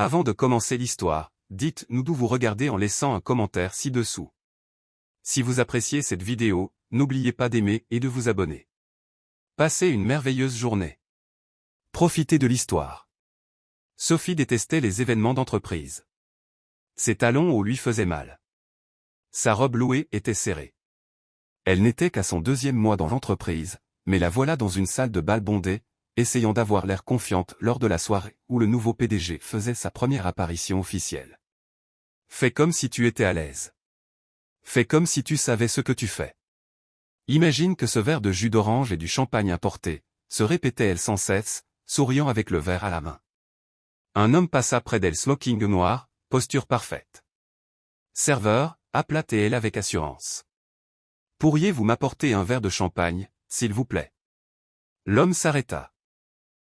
Avant de commencer l'histoire, dites-nous d'où vous regardez en laissant un commentaire ci-dessous. Si vous appréciez cette vidéo, n'oubliez pas d'aimer et de vous abonner. Passez une merveilleuse journée. Profitez de l'histoire. Sophie détestait les événements d'entreprise. Ses talons hauts lui faisaient mal. Sa robe louée était serrée. Elle n'était qu'à son 2e mois dans l'entreprise, mais la voilà dans une salle de bal bondée, essayant d'avoir l'air confiante lors de la soirée où le nouveau PDG faisait sa première apparition officielle. Fais comme si tu étais à l'aise. Fais comme si tu savais ce que tu fais. Imagine que ce verre de jus d'orange et du champagne importé, se répétait-elle sans cesse, souriant avec le verre à la main. Un homme passa près d'elle, smoking noir, posture parfaite. Serveur, appela-t-elle avec assurance. Pourriez-vous m'apporter un verre de champagne, s'il vous plaît? L'homme s'arrêta.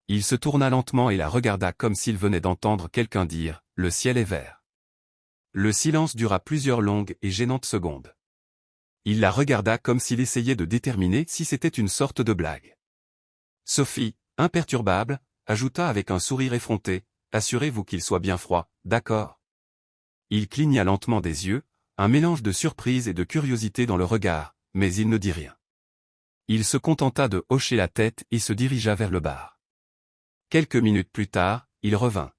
Il se tourna lentement et la regarda comme s'il venait d'entendre quelqu'un dire « Le ciel est vert ». Le silence dura plusieurs longues et gênantes secondes. Il la regarda comme s'il essayait de déterminer si c'était une sorte de blague. Sophie, imperturbable, ajouta avec un sourire effronté « Assurez-vous qu'il soit bien froid, d'accord ?» Il cligna lentement des yeux, un mélange de surprise et de curiosité dans le regard, mais il ne dit rien. Il se contenta de hocher la tête et se dirigea vers le bar. Quelques minutes plus tard, il revint.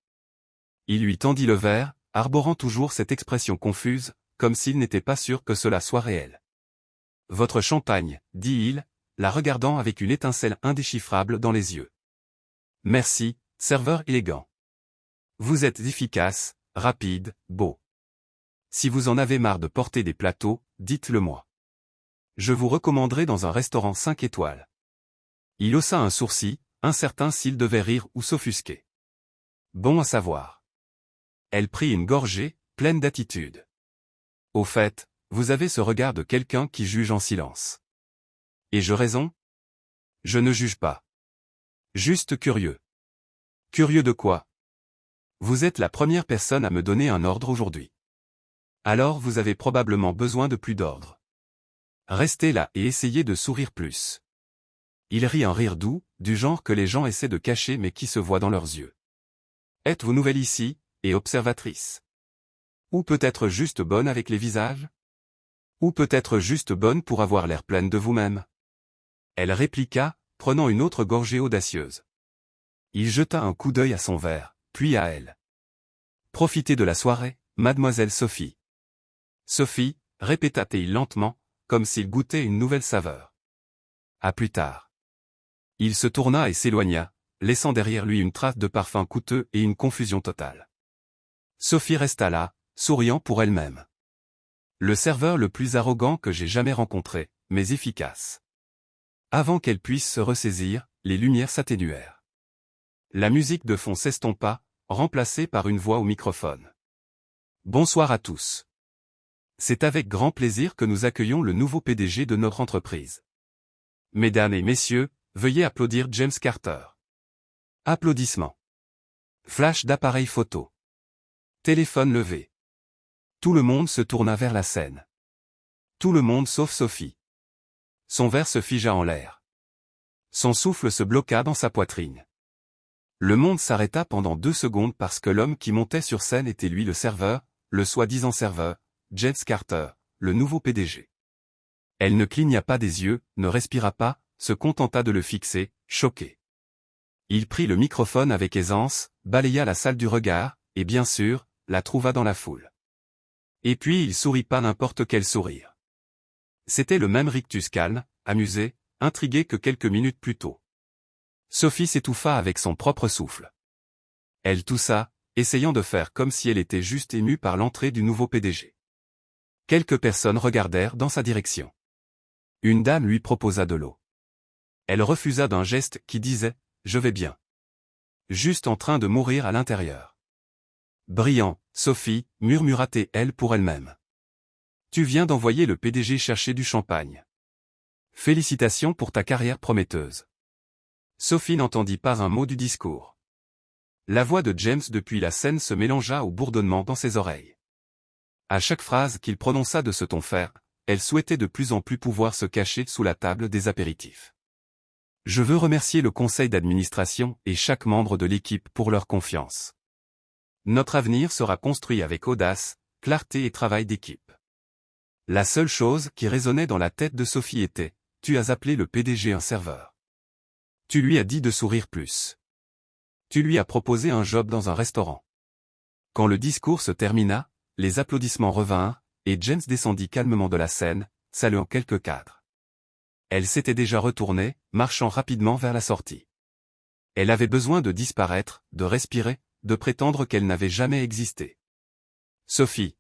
Il lui tendit le verre, arborant toujours cette expression confuse, comme s'il n'était pas sûr que cela soit réel. « Votre champagne, » dit-il, la regardant avec une étincelle indéchiffrable dans les yeux. « Merci, serveur élégant. Vous êtes efficace, rapide, beau. Si vous en avez marre de porter des plateaux, dites-le moi. Je vous recommanderai dans un restaurant 5 étoiles. » Il haussa un sourcil, incertain s'il devait rire ou s'offusquer. Bon à savoir. Elle prit une gorgée, pleine d'attitude. Au fait, vous avez ce regard de quelqu'un qui juge en silence. Ai-je raison? Je ne juge pas. Juste curieux. Curieux de quoi? Vous êtes la première personne à me donner un ordre aujourd'hui. Alors vous avez probablement besoin de plus d'ordre. Restez là et essayez de sourire plus. Il rit un rire doux, du genre que les gens essaient de cacher mais qui se voit dans leurs yeux. Êtes-vous nouvelle ici, et observatrice? Ou peut-être juste bonne avec les visages? Ou peut-être juste bonne pour avoir l'air pleine de vous-même? Elle répliqua, prenant une autre gorgée audacieuse. Il jeta un coup d'œil à son verre, puis à elle. Profitez de la soirée, mademoiselle Sophie. Sophie, répéta-t-il lentement, comme s'il goûtait une nouvelle saveur. À plus tard. Il se tourna et s'éloigna, laissant derrière lui une trace de parfum coûteux et une confusion totale. Sophie resta là, souriant pour elle-même. Le serveur le plus arrogant que j'ai jamais rencontré, mais efficace. Avant qu'elle puisse se ressaisir, les lumières s'atténuèrent. La musique de fond s'estompa, remplacée par une voix au microphone. Bonsoir à tous. C'est avec grand plaisir que nous accueillons le nouveau PDG de notre entreprise. Mesdames et messieurs, veuillez applaudir James Carter. Applaudissements. Flash d'appareil photo. Téléphone levé. Tout le monde se tourna vers la scène. Tout le monde sauf Sophie. Son verre se figea en l'air. Son souffle se bloqua dans sa poitrine. Le monde s'arrêta pendant 2 secondes parce que l'homme qui montait sur scène était lui le serveur, le soi-disant serveur, James Carter, le nouveau PDG. Elle ne cligna pas des yeux, ne respira pas, se contenta de le fixer, choqué. Il prit le microphone avec aisance, balaya la salle du regard, et bien sûr, la trouva dans la foule. Et puis il sourit pas n'importe quel sourire. C'était le même rictus calme, amusé, intrigué que quelques minutes plus tôt. Sophie s'étouffa avec son propre souffle. Elle toussa, essayant de faire comme si elle était juste émue par l'entrée du nouveau PDG. Quelques personnes regardèrent dans sa direction. Une dame lui proposa de l'eau. Elle refusa d'un geste qui disait « Je vais bien ». Juste en train de mourir à l'intérieur. Brillant, Sophie, murmura-t-elle pour elle-même. Tu viens d'envoyer le PDG chercher du champagne. Félicitations pour ta carrière prometteuse. Sophie n'entendit pas un mot du discours. La voix de James depuis la scène se mélangea au bourdonnement dans ses oreilles. À chaque phrase qu'il prononça de ce ton ferme, elle souhaitait de plus en plus pouvoir se cacher sous la table des apéritifs. Je veux remercier le conseil d'administration et chaque membre de l'équipe pour leur confiance. Notre avenir sera construit avec audace, clarté et travail d'équipe. La seule chose qui résonnait dans la tête de Sophie était « Tu as appelé le PDG un serveur. Tu lui as dit de sourire plus. Tu lui as proposé un job dans un restaurant. » Quand le discours se termina, les applaudissements revinrent, et James descendit calmement de la scène, saluant quelques cadres. Elle s'était déjà retournée, marchant rapidement vers la sortie. Elle avait besoin de disparaître, de respirer, de prétendre qu'elle n'avait jamais existé. Sophie.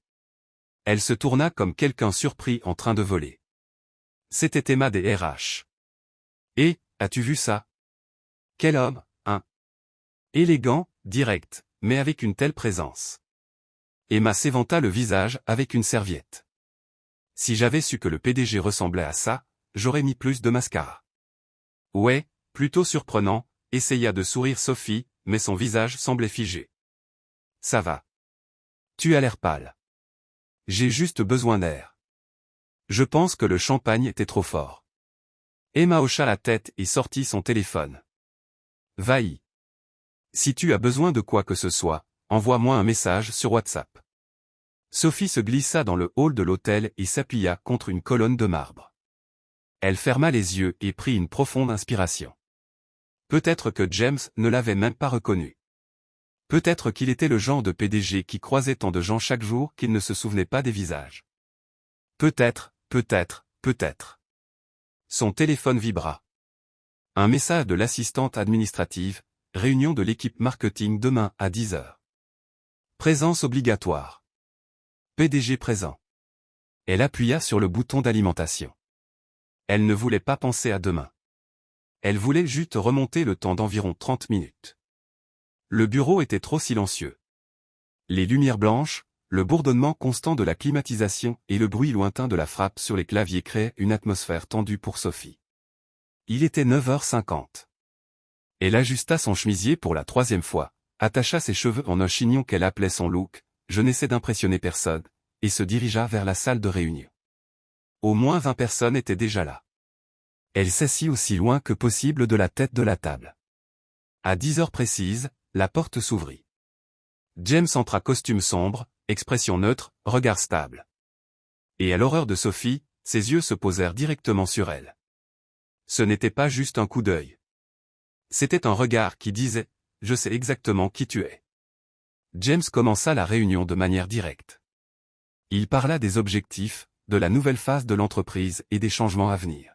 Elle se tourna comme quelqu'un surpris en train de voler. C'était Emma des RH. Et, as-tu vu ça? Quel homme, hein? Élégant, direct, mais avec une telle présence. Emma s'éventa le visage avec une serviette. Si j'avais su que le PDG ressemblait à ça, j'aurais mis plus de mascara. Ouais, plutôt surprenant, essaya de sourire Sophie, mais son visage semblait figé. Ça va. Tu as l'air pâle. J'ai juste besoin d'air. Je pense que le champagne était trop fort. Emma hocha la tête et sortit son téléphone. Va-y. Si tu as besoin de quoi que ce soit, envoie-moi un message sur WhatsApp. Sophie se glissa dans le hall de l'hôtel et s'appuya contre une colonne de marbre. Elle ferma les yeux et prit une profonde inspiration. Peut-être que James ne l'avait même pas reconnu. Peut-être qu'il était le genre de PDG qui croisait tant de gens chaque jour qu'il ne se souvenait pas des visages. Peut-être. Son téléphone vibra. Un message de l'assistante administrative, réunion de l'équipe marketing demain à 10 heures. Présence obligatoire. PDG présent. Elle appuya sur le bouton d'alimentation. Elle ne voulait pas penser à demain. Elle voulait juste remonter le temps d'environ 30 minutes. Le bureau était trop silencieux. Les lumières blanches, le bourdonnement constant de la climatisation et le bruit lointain de la frappe sur les claviers créaient une atmosphère tendue pour Sophie. Il était 9h50. Elle ajusta son chemisier pour la 3e fois, attacha ses cheveux en un chignon qu'elle appelait son look, je n'essaie d'impressionner personne, et se dirigea vers la salle de réunion. Au moins 20 personnes étaient déjà là. Elle s'assit aussi loin que possible de la tête de la table. À 10 heures précises, la porte s'ouvrit. James entra costume sombre, expression neutre, regard stable. Et à l'horreur de Sophie, ses yeux se posèrent directement sur elle. Ce n'était pas juste un coup d'œil. C'était un regard qui disait « Je sais exactement qui tu es ». James commença la réunion de manière directe. Il parla des objectifs, de la nouvelle phase de l'entreprise et des changements à venir.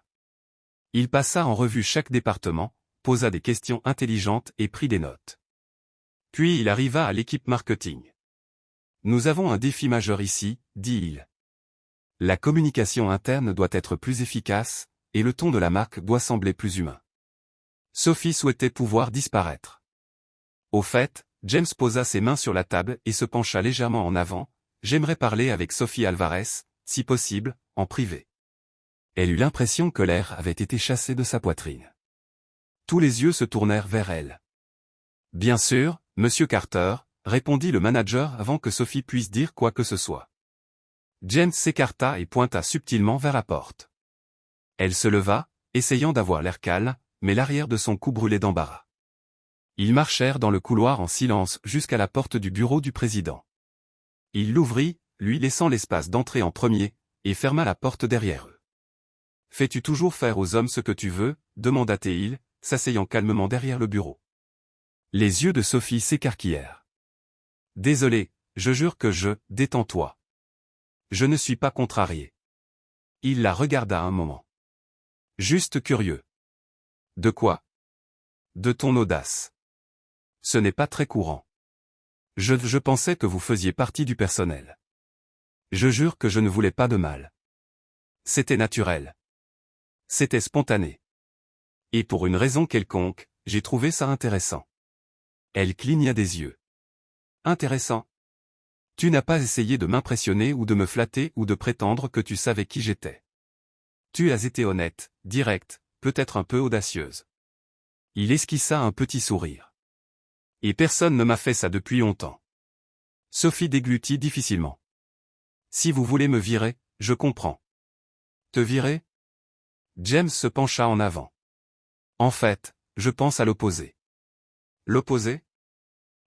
Il passa en revue chaque département, posa des questions intelligentes et prit des notes. Puis il arriva à l'équipe marketing. Nous avons un défi majeur ici, dit-il. La communication interne doit être plus efficace, et le ton de la marque doit sembler plus humain. Sophie souhaitait pouvoir disparaître. Au fait, James posa ses mains sur la table et se pencha légèrement en avant. J'aimerais parler avec Sophie Alvarez, si possible, en privé. Elle eut l'impression que l'air avait été chassé de sa poitrine. Tous les yeux se tournèrent vers elle. Bien sûr, Monsieur Carter, répondit le manager avant que Sophie puisse dire quoi que ce soit. James s'écarta et pointa subtilement vers la porte. Elle se leva, essayant d'avoir l'air calme, mais l'arrière de son cou brûlait d'embarras. Ils marchèrent dans le couloir en silence jusqu'à la porte du bureau du président. Il l'ouvrit, lui laissant l'espace d'entrer en premier, et ferma la porte derrière eux. « Fais-tu toujours faire aux hommes ce que tu veux ?» demanda-t-il, s'asseyant calmement derrière le bureau. Les yeux de Sophie s'écarquillèrent. « Désolé, je jure que détends-toi. Je ne suis pas contrarié. » Il la regarda un moment. « Juste curieux. » « De quoi ? » ?»« De ton audace. Ce n'est pas très courant. Je pensais que vous faisiez partie du personnel. Je jure que je ne voulais pas de mal. C'était naturel. C'était spontané. Et pour une raison quelconque, j'ai trouvé ça intéressant. Elle cligna des yeux. Intéressant. Tu n'as pas essayé de m'impressionner ou de me flatter ou de prétendre que tu savais qui j'étais. Tu as été honnête, directe, peut-être un peu audacieuse. Il esquissa un petit sourire. Et personne ne m'a fait ça depuis longtemps. Sophie déglutit difficilement. Si vous voulez me virer, je comprends. Te virer ? James se pencha en avant. En fait, je pense à l'opposé. L'opposé ?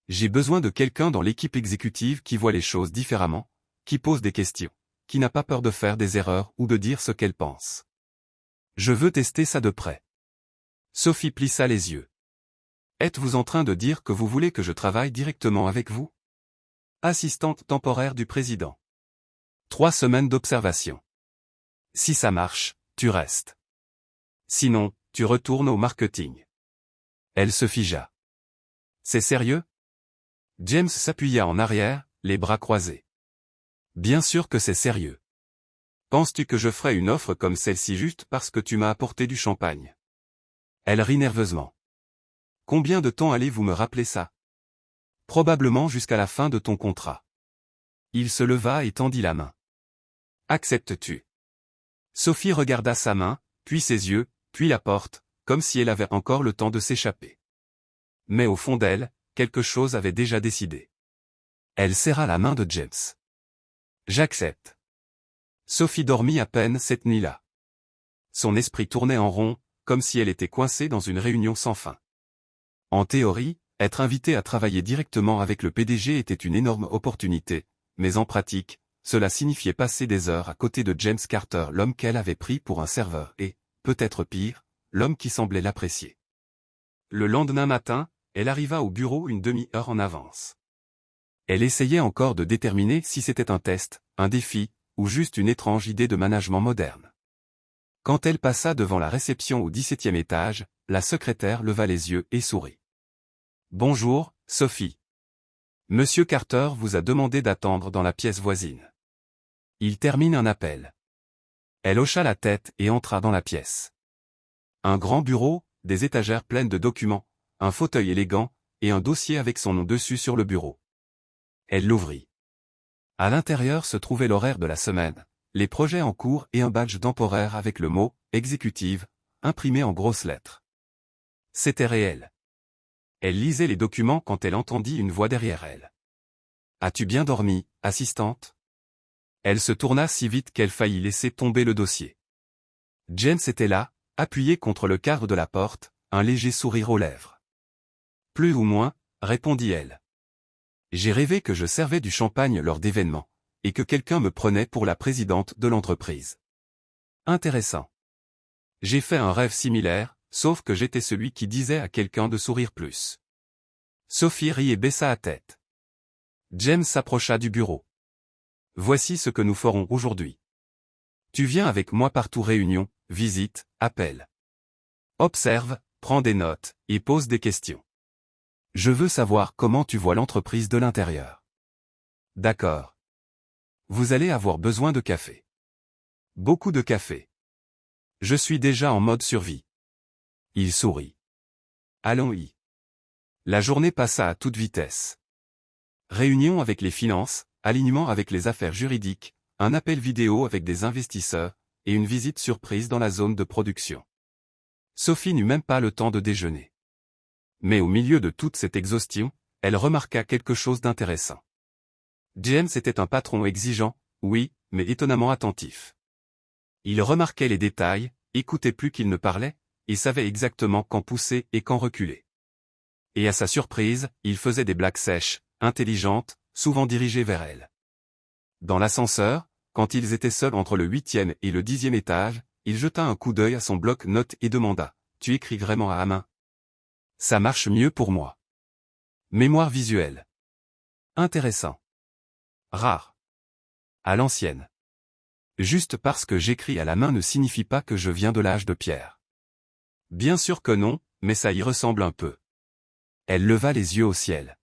J'ai besoin de quelqu'un dans l'équipe exécutive qui voit les choses différemment, qui pose des questions, qui n'a pas peur de faire des erreurs ou de dire ce qu'elle pense. Je veux tester ça de près. Sophie plissa les yeux. Êtes-vous en train de dire que vous voulez que je travaille directement avec vous? Assistante temporaire du président. 3 semaines d'observation. Si ça marche, tu restes. Sinon, tu retournes au marketing. Elle se figea. C'est sérieux? James s'appuya en arrière, les bras croisés. Bien sûr que c'est sérieux. Penses-tu que je ferai une offre comme celle-ci juste parce que tu m'as apporté du champagne? Elle rit nerveusement. Combien de temps allez-vous me rappeler ça? Probablement jusqu'à la fin de ton contrat. Il se leva et tendit la main. Acceptes-tu? Sophie regarda sa main, puis ses yeux, puis la porte, comme si elle avait encore le temps de s'échapper. Mais au fond d'elle, quelque chose avait déjà décidé. Elle serra la main de James. J'accepte. Sophie dormit à peine cette nuit-là. Son esprit tournait en rond, comme si elle était coincée dans une réunion sans fin. En théorie, être invitée à travailler directement avec le PDG était une énorme opportunité, mais en pratique, cela signifiait passer des heures à côté de James Carter, l'homme qu'elle avait pris pour un serveur et, peut-être pire, l'homme qui semblait l'apprécier. Le lendemain matin, elle arriva au bureau une demi-heure en avance. Elle essayait encore de déterminer si c'était un test, un défi, ou juste une étrange idée de management moderne. Quand elle passa devant la réception au 17e étage, la secrétaire leva les yeux et sourit. « Bonjour, Sophie. Monsieur Carter vous a demandé d'attendre dans la pièce voisine. Il termine un appel. » Elle hocha la tête et entra dans la pièce. Un grand bureau, des étagères pleines de documents, un fauteuil élégant, et un dossier avec son nom dessus sur le bureau. Elle l'ouvrit. À l'intérieur se trouvait l'horaire de la semaine, les projets en cours et un badge temporaire avec le mot « Exécutive » imprimé en grosses lettres. C'était réel. Elle lisait les documents quand elle entendit une voix derrière elle. « As-tu bien dormi, assistante ?» Elle se tourna si vite qu'elle faillit laisser tomber le dossier. James était là, appuyé contre le cadre de la porte, un léger sourire aux lèvres. « Plus ou moins, » répondit-elle. « J'ai rêvé que je servais du champagne lors d'événements, et que quelqu'un me prenait pour la présidente de l'entreprise. Intéressant. J'ai fait un rêve similaire, sauf que j'étais celui qui disait à quelqu'un de sourire plus. » Sophie rit et baissa la tête. James s'approcha du bureau. « Voici ce que nous ferons aujourd'hui. Tu viens avec moi partout, réunion, visite, appel. Observe, prends des notes, et pose des questions. Je veux savoir comment tu vois l'entreprise de l'intérieur. D'accord. Vous allez avoir besoin de café. Beaucoup de café. Je suis déjà en mode survie. » Il sourit. Allons-y. La journée passa à toute vitesse. Réunion avec les finances, alignement avec les affaires juridiques, un appel vidéo avec des investisseurs, et une visite surprise dans la zone de production. Sophie n'eut même pas le temps de déjeuner. Mais au milieu de toute cette exhaustion, elle remarqua quelque chose d'intéressant. James était un patron exigeant, oui, mais étonnamment attentif. Il remarquait les détails, écoutait plus qu'il ne parlait, et savait exactement quand pousser et quand reculer. Et à sa surprise, il faisait des blagues sèches, intelligentes, souvent dirigées vers elle. Dans l'ascenseur, quand ils étaient seuls entre le 8e et le 10e étage, il jeta un coup d'œil à son bloc-notes et demanda « Tu écris vraiment à la main ?»« Ça marche mieux pour moi. » Mémoire visuelle. Intéressant. Rare. À l'ancienne. Juste parce que j'écris à la main ne signifie pas que je viens de l'âge de pierre. Bien sûr que non, mais ça y ressemble un peu. Elle leva les yeux au ciel.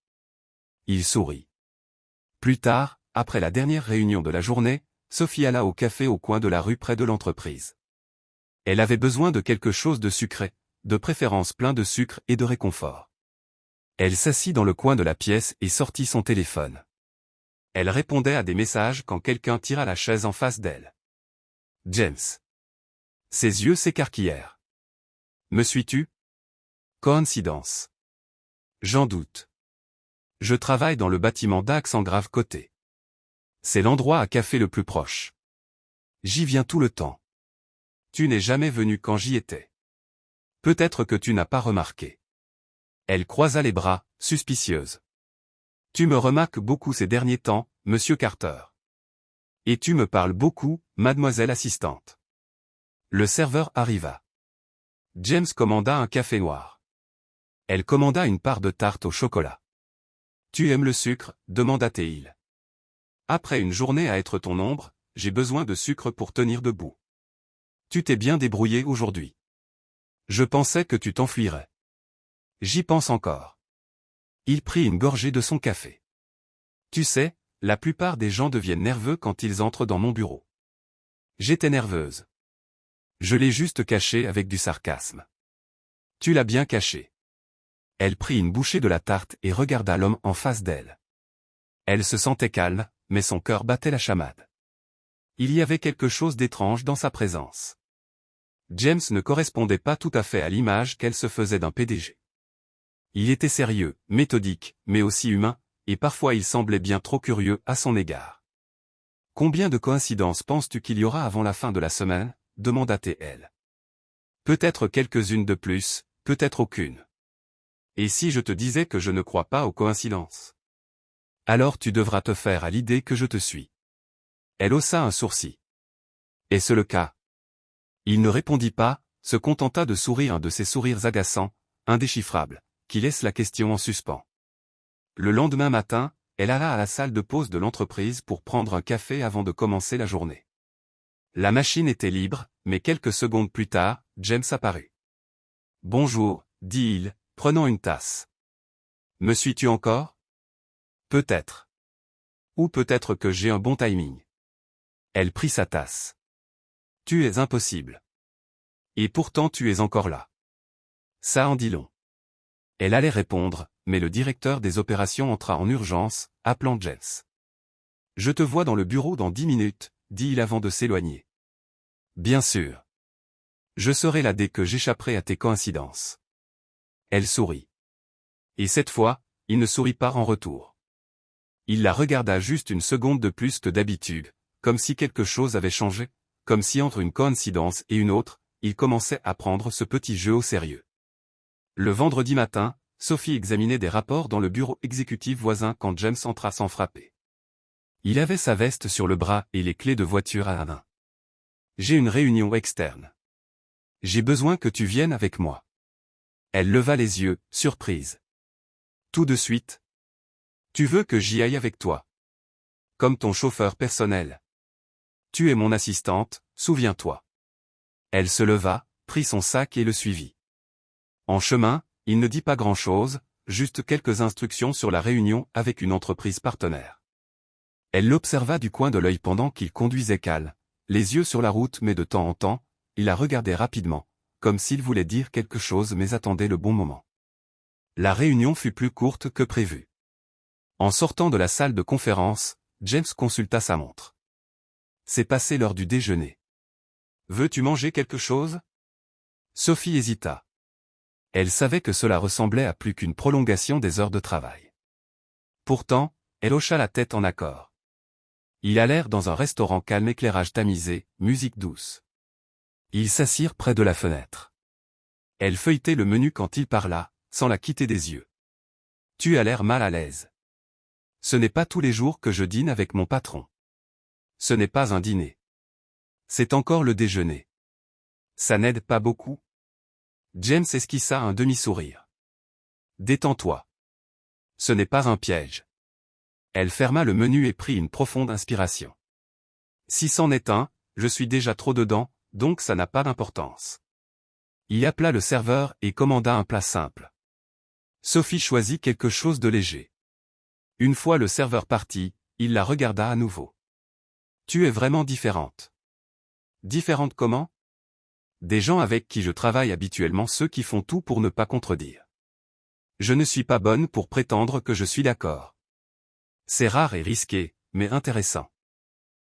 Il sourit. Plus tard, après la dernière réunion de la journée, Sophie alla au café au coin de la rue près de l'entreprise. Elle avait besoin de quelque chose de sucré, de préférence plein de sucre et de réconfort. Elle s'assit dans le coin de la pièce et sortit son téléphone. Elle répondait à des messages quand quelqu'un tira la chaise en face d'elle. James. Ses yeux s'écarquillèrent. Me suis-tu? Coïncidence. J'en doute. Je travaille dans le bâtiment d'Axe en Grave côté. C'est l'endroit à café le plus proche. J'y viens tout le temps. Tu n'es jamais venu quand j'y étais. Peut-être que tu n'as pas remarqué. Elle croisa les bras, suspicieuse. Tu me remarques beaucoup ces derniers temps, monsieur Carter. Et tu me parles beaucoup, mademoiselle assistante. Le serveur arriva. James commanda un café noir. Elle commanda une part de tarte au chocolat. Tu aimes le sucre, demanda-t-il. Après une journée à être ton ombre, j'ai besoin de sucre pour tenir debout. Tu t'es bien débrouillé aujourd'hui. Je pensais que tu t'enfuirais. J'y pense encore. Il prit une gorgée de son café. Tu sais, la plupart des gens deviennent nerveux quand ils entrent dans mon bureau. J'étais nerveuse. Je l'ai juste caché avec du sarcasme. Tu l'as bien caché. Elle prit une bouchée de la tarte et regarda l'homme en face d'elle. Elle se sentait calme, mais son cœur battait la chamade. Il y avait quelque chose d'étrange dans sa présence. James ne correspondait pas tout à fait à l'image qu'elle se faisait d'un PDG. Il était sérieux, méthodique, mais aussi humain, et parfois il semblait bien trop curieux à son égard. « Combien de coïncidences penses-tu qu'il y aura avant la fin de la semaine ?» demanda-t-elle. « Peut-être quelques-unes de plus, peut-être aucune. Et si je te disais que je ne crois pas aux coïncidences? Alors tu devras te faire à l'idée que je te suis. » Elle haussa un sourcil. « Est-ce le cas ?» Il ne répondit pas, se contenta de sourire un de ces sourires agaçants, indéchiffrables, qui laissent la question en suspens. Le lendemain matin, elle alla à la salle de pause de l'entreprise pour prendre un café avant de commencer la journée. La machine était libre, mais quelques secondes plus tard, James apparut. « Bonjour, dit-il, prenant une tasse. Me suis-tu encore? Peut-être. Ou peut-être que j'ai un bon timing. » Elle prit sa tasse. « Tu es impossible. Et pourtant tu es encore là. Ça en dit long. » Elle allait répondre, mais le directeur des opérations entra en urgence, appelant James. « Je te vois dans le bureau dans 10 minutes, dit-il avant de s'éloigner. « Bien sûr. Je serai là dès que j'échapperai à tes coïncidences. » Elle sourit. Et cette fois, il ne sourit pas en retour. Il la regarda juste une seconde de plus que d'habitude, comme si quelque chose avait changé, comme si entre une coïncidence et une autre, il commençait à prendre ce petit jeu au sérieux. Le vendredi matin, Sophie examinait des rapports dans le bureau exécutif voisin quand James entra sans frapper. Il avait sa veste sur le bras et les clés de voiture à la main. « J'ai une réunion externe. J'ai besoin que tu viennes avec moi. » Elle leva les yeux, surprise. « Tout de suite. Tu veux que j'y aille avec toi? Comme ton chauffeur personnel. Tu es mon assistante, souviens-toi. » Elle se leva, prit son sac et le suivit. En chemin, il ne dit pas grand-chose, juste quelques instructions sur la réunion avec une entreprise partenaire. Elle l'observa du coin de l'œil pendant qu'il conduisait calme, les yeux sur la route mais de temps en temps, il la regardait rapidement, comme s'il voulait dire quelque chose mais attendait le bon moment. La réunion fut plus courte que prévu. En sortant de la salle de conférence, James consulta sa montre. C'est passé l'heure du déjeuner. Veux-tu manger quelque chose? Sophie hésita. Elle savait que cela ressemblait à plus qu'une prolongation des heures de travail. Pourtant, elle hocha la tête en accord. Ils allèrent dans un restaurant calme, éclairage tamisé, musique douce. Ils s'assirent près de la fenêtre. Elle feuilletait le menu quand il parla, sans la quitter des yeux. Tu as l'air mal à l'aise. Ce n'est pas tous les jours que je dîne avec mon patron. Ce n'est pas un dîner. C'est encore le déjeuner. Ça n'aide pas beaucoup. James esquissa un demi-sourire. Détends-toi. Ce n'est pas un piège. Elle ferma le menu et prit une profonde inspiration. Si c'en est un, je suis déjà trop dedans, donc ça n'a pas d'importance. Il appela le serveur et commanda un plat simple. Sophie choisit quelque chose de léger. Une fois le serveur parti, il la regarda à nouveau. Tu es vraiment différente. Différente comment? Des gens avec qui je travaille habituellement, ceux qui font tout pour ne pas contredire. Je ne suis pas bonne pour prétendre que je suis d'accord. C'est rare et risqué, mais intéressant.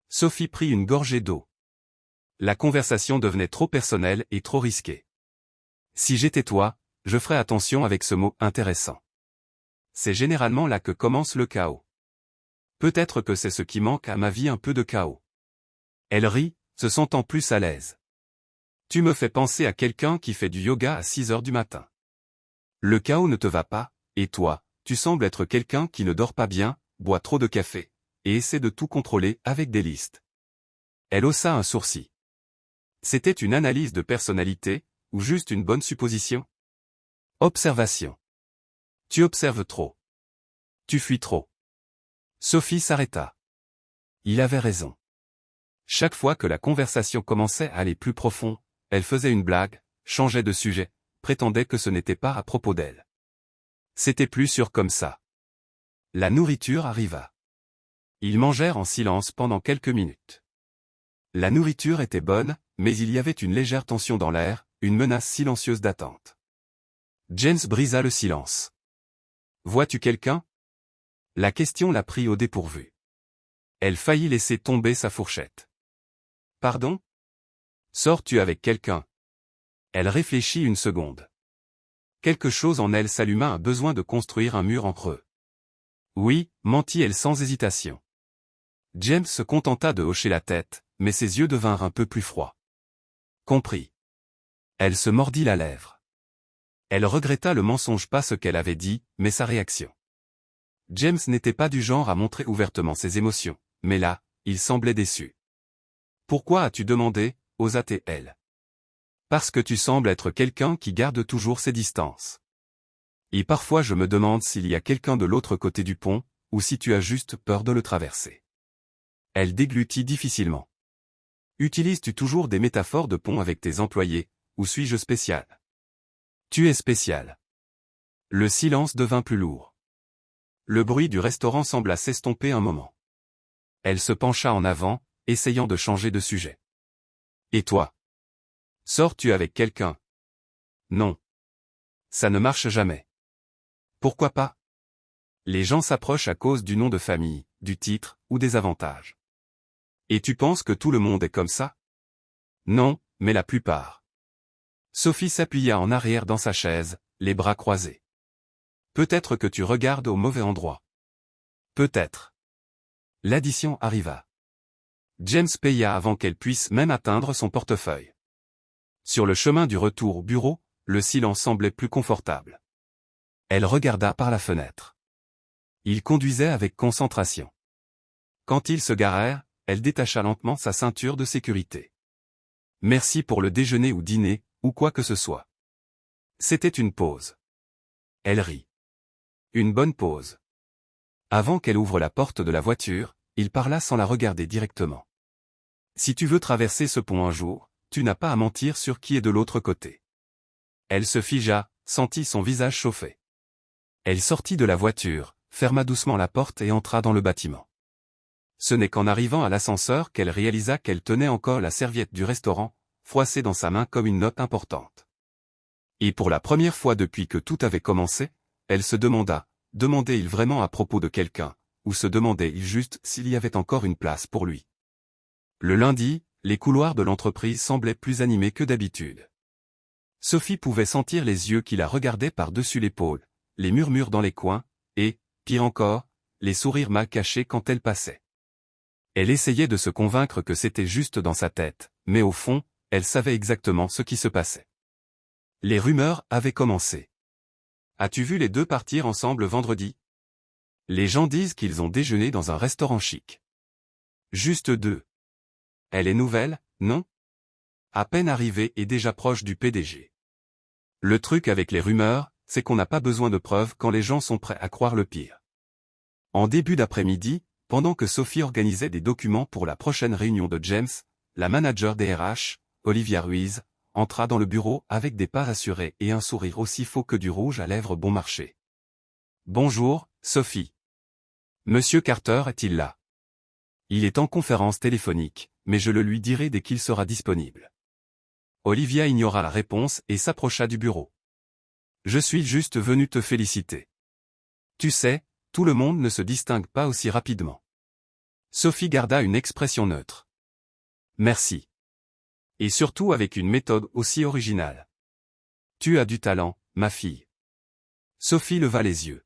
Sophie prit une gorgée d'eau. La conversation devenait trop personnelle et trop risquée. Si j'étais toi, je ferais attention avec ce mot intéressant. C'est généralement là que commence le chaos. Peut-être que c'est ce qui manque à ma vie, un peu de chaos. Elle rit, se sentant plus à l'aise. Tu me fais penser à quelqu'un qui fait du yoga à 6 heures du matin. Le chaos ne te va pas, et toi, tu sembles être quelqu'un qui ne dort pas bien, boit trop de café, et essaie de tout contrôler avec des listes. Elle haussa un sourcil. C'était une analyse de personnalité, ou juste une bonne supposition? Observation. Tu observes trop. Tu fuis trop. Sophie s'arrêta. Il avait raison. Chaque fois que la conversation commençait à aller plus profond, elle faisait une blague, changeait de sujet, prétendait que ce n'était pas à propos d'elle. C'était plus sûr comme ça. La nourriture arriva. Ils mangèrent en silence pendant quelques minutes. La nourriture était bonne, mais il y avait une légère tension dans l'air, une menace silencieuse d'attente. James brisa le silence. Vois-tu quelqu'un? La question la prit au dépourvu. Elle faillit laisser tomber sa fourchette. Pardon? Sors-tu avec quelqu'un? Elle réfléchit une seconde. Quelque chose en elle s'alluma un besoin de construire un mur entre eux. Oui, mentit-elle sans hésitation. James se contenta de hocher la tête, mais ses yeux devinrent un peu plus froids. Compris. Elle se mordit la lèvre. Elle regretta le mensonge, pas ce qu'elle avait dit, mais sa réaction. James n'était pas du genre à montrer ouvertement ses émotions, mais là, il semblait déçu. Pourquoi as-tu demandé, osa-t-elle? Parce que tu sembles être quelqu'un qui garde toujours ses distances. Et parfois je me demande s'il y a quelqu'un de l'autre côté du pont, ou si tu as juste peur de le traverser. Elle déglutit difficilement. Utilises-tu toujours des métaphores de pont avec tes employés, ou suis-je spécial? Tu es spécial. Le silence devint plus lourd. Le bruit du restaurant sembla s'estomper un moment. Elle se pencha en avant, essayant de changer de sujet. Et toi? Sors-tu avec quelqu'un? Non. Ça ne marche jamais. Pourquoi pas? Les gens s'approchent à cause du nom de famille, du titre, ou des avantages. Et tu penses que tout le monde est comme ça? Non, mais la plupart. Sophie s'appuya en arrière dans sa chaise, les bras croisés. Peut-être que tu regardes au mauvais endroit. Peut-être. L'addition arriva. James paya avant qu'elle puisse même atteindre son portefeuille. Sur le chemin du retour au bureau, le silence semblait plus confortable. Elle regarda par la fenêtre. Il conduisait avec concentration. Quand ils se garèrent, elle détacha lentement sa ceinture de sécurité. Merci pour le déjeuner ou dîner, ou quoi que ce soit. C'était une pause. Elle rit. Une bonne pause. Avant qu'elle ouvre la porte de la voiture, il parla sans la regarder directement. Si tu veux traverser ce pont un jour, tu n'as pas à mentir sur qui est de l'autre côté. Elle se figea, sentit son visage chauffer. Elle sortit de la voiture, ferma doucement la porte et entra dans le bâtiment. Ce n'est qu'en arrivant à l'ascenseur qu'elle réalisa qu'elle tenait encore la serviette du restaurant, froissée dans sa main comme une note importante. Et pour la première fois depuis que tout avait commencé, elle se demanda, demandait-il vraiment à propos de quelqu'un, ou se demandait-il juste s'il y avait encore une place pour lui. Le lundi, les couloirs de l'entreprise semblaient plus animés que d'habitude. Sophie pouvait sentir les yeux qui la regardaient par-dessus l'épaule, les murmures dans les coins, et, pire encore, les sourires mal cachés quand elle passait. Elle essayait de se convaincre que c'était juste dans sa tête, mais au fond, elle savait exactement ce qui se passait. Les rumeurs avaient commencé. As-tu vu les deux partir ensemble vendredi? Les gens disent qu'ils ont déjeuné dans un restaurant chic. Juste deux. Elle est nouvelle, non? À peine arrivée et déjà proche du PDG. Le truc avec les rumeurs, c'est qu'on n'a pas besoin de preuves quand les gens sont prêts à croire le pire. En début d'après-midi, pendant que Sophie organisait des documents pour la prochaine réunion de James, la manager des RH, Olivia Ruiz, entra dans le bureau avec des pas rassurés et un sourire aussi faux que du rouge à lèvres bon marché. Bonjour, Sophie. Monsieur Carter est-il là? Il est en conférence téléphonique, mais je le lui dirai dès qu'il sera disponible. Olivia ignora la réponse et s'approcha du bureau. Je suis juste venu te féliciter. Tu sais, tout le monde ne se distingue pas aussi rapidement. Sophie garda une expression neutre. Merci. Et surtout avec une méthode aussi originale. Tu as du talent, ma fille. Sophie leva les yeux.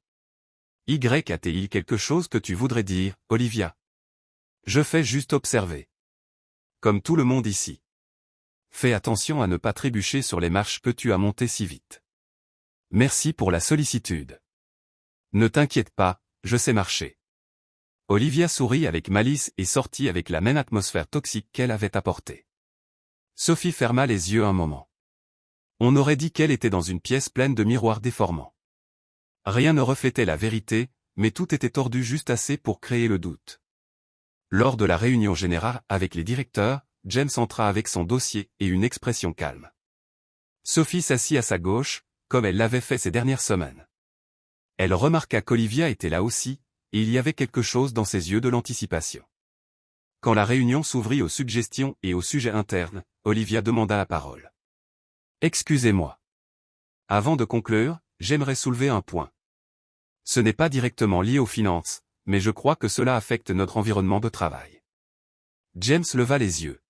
A-t-il quelque chose que tu voudrais dire, Olivia? Je fais juste observer. Comme tout le monde ici. Fais attention à ne pas trébucher sur les marches que tu as montées si vite. Merci pour la sollicitude. Ne t'inquiète pas, je sais marcher. Olivia sourit avec malice et sortit avec la même atmosphère toxique qu'elle avait apportée. Sophie ferma les yeux un moment. On aurait dit qu'elle était dans une pièce pleine de miroirs déformants. Rien ne reflétait la vérité, mais tout était tordu juste assez pour créer le doute. Lors de la réunion générale avec les directeurs, James entra avec son dossier et une expression calme. Sophie s'assit à sa gauche, comme elle l'avait fait ces dernières semaines. Elle remarqua qu'Olivia était là aussi, et il y avait quelque chose dans ses yeux de l'anticipation. Quand la réunion s'ouvrit aux suggestions et aux sujets internes, Olivia demanda la parole. Excusez-moi. Avant de conclure, j'aimerais soulever un point. Ce n'est pas directement lié aux finances, mais je crois que cela affecte notre environnement de travail. James leva les yeux.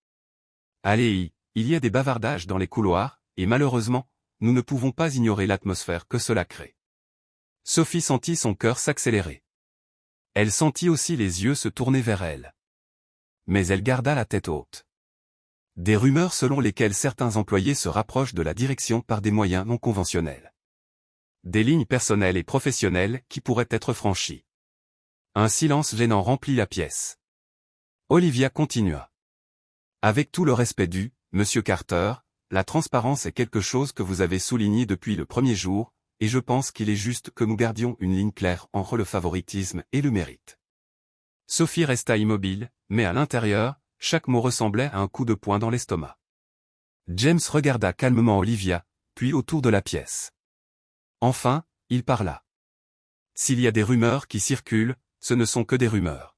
Allez, il y a des bavardages dans les couloirs, et malheureusement, nous ne pouvons pas ignorer l'atmosphère que cela crée. Sophie sentit son cœur s'accélérer. Elle sentit aussi les yeux se tourner vers elle. Mais elle garda la tête haute. Des rumeurs selon lesquelles certains employés se rapprochent de la direction par des moyens non conventionnels. Des lignes personnelles et professionnelles qui pourraient être franchies. Un silence gênant remplit la pièce. Olivia continua. Avec tout le respect dû, Monsieur Carter, la transparence est quelque chose que vous avez souligné depuis le premier jour, et je pense qu'il est juste que nous gardions une ligne claire entre le favoritisme et le mérite. Sophie resta immobile, mais à l'intérieur, chaque mot ressemblait à un coup de poing dans l'estomac. James regarda calmement Olivia, puis autour de la pièce. Enfin, il parla. S'il y a des rumeurs qui circulent, ce ne sont que des rumeurs.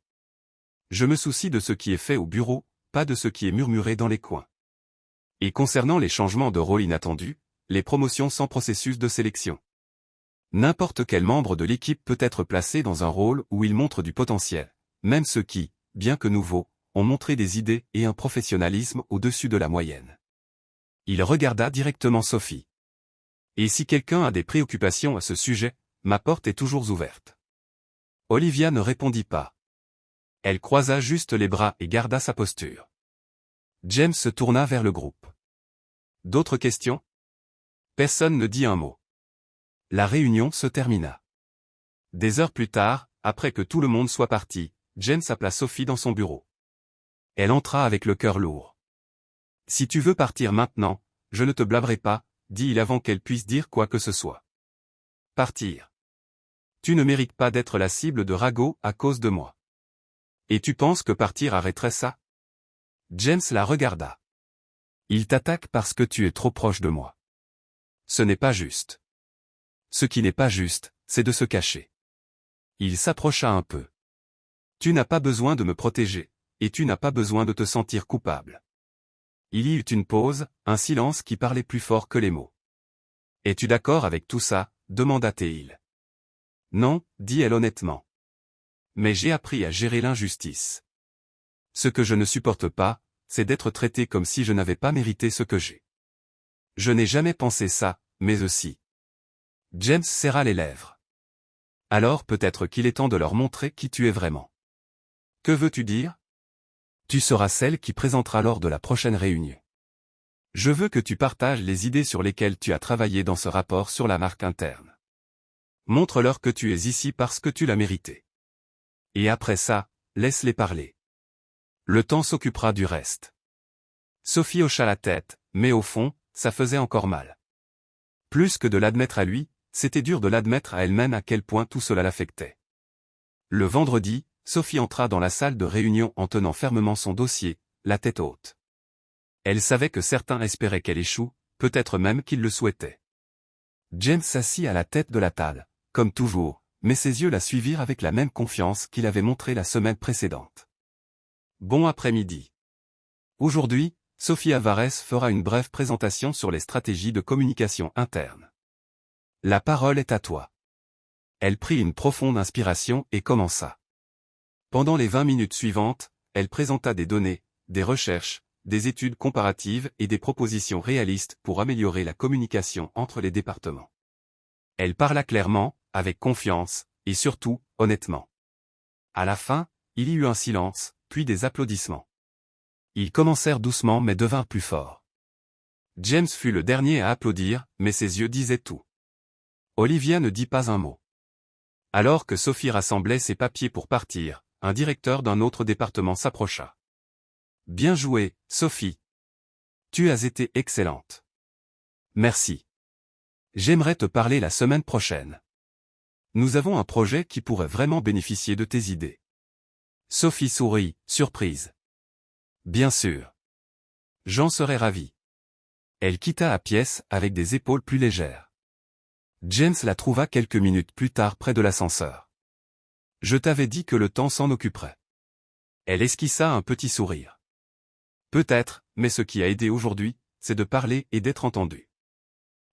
Je me soucie de ce qui est fait au bureau, pas de ce qui est murmuré dans les coins. Et concernant les changements de rôle inattendus, les promotions sans processus de sélection. N'importe quel membre de l'équipe peut être placé dans un rôle où il montre du potentiel, même ceux qui, bien que nouveaux, ont montré des idées et un professionnalisme au-dessus de la moyenne. Il regarda directement Sophie. Et si quelqu'un a des préoccupations à ce sujet, ma porte est toujours ouverte. Olivia ne répondit pas. Elle croisa juste les bras et garda sa posture. James se tourna vers le groupe. D'autres questions? Personne ne dit un mot. La réunion se termina. Des heures plus tard, après que tout le monde soit parti, James appela Sophie dans son bureau. Elle entra avec le cœur lourd. Si tu veux partir maintenant, je ne te blâmerai pas, dit-il avant qu'elle puisse dire quoi que ce soit. Partir. Tu ne mérites pas d'être la cible de ragots à cause de moi. Et tu penses que partir arrêterait ça? James la regarda. Il t'attaque parce que tu es trop proche de moi. Ce n'est pas juste. Ce qui n'est pas juste, c'est de se cacher. Il s'approcha un peu. Tu n'as pas besoin de me protéger, et tu n'as pas besoin de te sentir coupable. Il y eut une pause, un silence qui parlait plus fort que les mots. Es-tu d'accord avec tout ça? Demanda-t-il. Non, dit-elle honnêtement. Mais j'ai appris à gérer l'injustice. Ce que je ne supporte pas, c'est d'être traité comme si je n'avais pas mérité ce que j'ai. Je n'ai jamais pensé ça, mais aussi. James serra les lèvres. Alors peut-être qu'il est temps de leur montrer qui tu es vraiment. Que veux-tu dire? Tu seras celle qui présentera lors de la prochaine réunion. Je veux que tu partages les idées sur lesquelles tu as travaillé dans ce rapport sur la marque interne. Montre-leur que tu es ici parce que tu l'as mérité. Et après ça, laisse-les parler. Le temps s'occupera du reste. Sophie hocha la tête, mais au fond, ça faisait encore mal. Plus que de l'admettre à lui, c'était dur de l'admettre à elle-même à quel point tout cela l'affectait. Le vendredi, Sophie entra dans la salle de réunion en tenant fermement son dossier, la tête haute. Elle savait que certains espéraient qu'elle échoue, peut-être même qu'ils le souhaitaient. James s'assit à la tête de la table, comme toujours, mais ses yeux la suivirent avec la même confiance qu'il avait montrée la semaine précédente. Bon après-midi. Aujourd'hui, Sophie Alvarez fera une brève présentation sur les stratégies de communication interne. La parole est à toi. Elle prit une profonde inspiration et commença. Pendant les 20 minutes suivantes, elle présenta des données, des recherches, des études comparatives et des propositions réalistes pour améliorer la communication entre les départements. Elle parla clairement, avec confiance, et surtout, honnêtement. À la fin, il y eut un silence, puis des applaudissements. Ils commencèrent doucement mais devinrent plus forts. James fut le dernier à applaudir, mais ses yeux disaient tout. Olivia ne dit pas un mot. Alors que Sophie rassemblait ses papiers pour partir, un directeur d'un autre département s'approcha. « Bien joué, Sophie. Tu as été excellente. Merci. J'aimerais te parler la semaine prochaine. Nous avons un projet qui pourrait vraiment bénéficier de tes idées. » Sophie sourit, surprise. « Bien sûr. J'en serais ravi. » Elle quitta la pièce avec des épaules plus légères. James la trouva quelques minutes plus tard près de l'ascenseur. « Je t'avais dit que le temps s'en occuperait. » Elle esquissa un petit sourire. « Peut-être, mais ce qui a aidé aujourd'hui, c'est de parler et d'être entendu.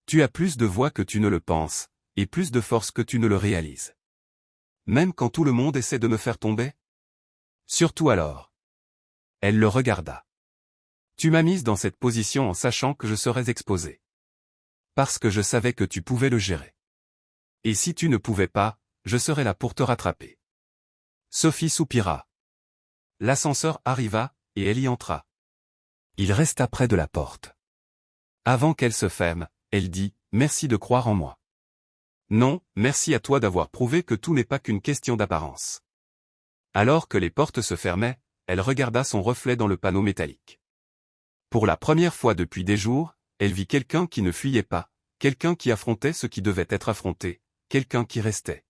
Tu as plus de voix que tu ne le penses, et plus de force que tu ne le réalises. Même quand tout le monde essaie de me faire tomber? Surtout alors. » Elle le regarda. « Tu m'as mise dans cette position en sachant que je serais exposée. Parce que je savais que tu pouvais le gérer. Et si tu ne pouvais pas, je serais là pour te rattraper. » Sophie soupira. L'ascenseur arriva, et elle y entra. Il resta près de la porte. Avant qu'elle se ferme, elle dit « Merci de croire en moi. » Non, merci à toi d'avoir prouvé que tout n'est pas qu'une question d'apparence. Alors que les portes se fermaient, elle regarda son reflet dans le panneau métallique. Pour la première fois depuis des jours, elle vit quelqu'un qui ne fuyait pas, quelqu'un qui affrontait ce qui devait être affronté, quelqu'un qui restait.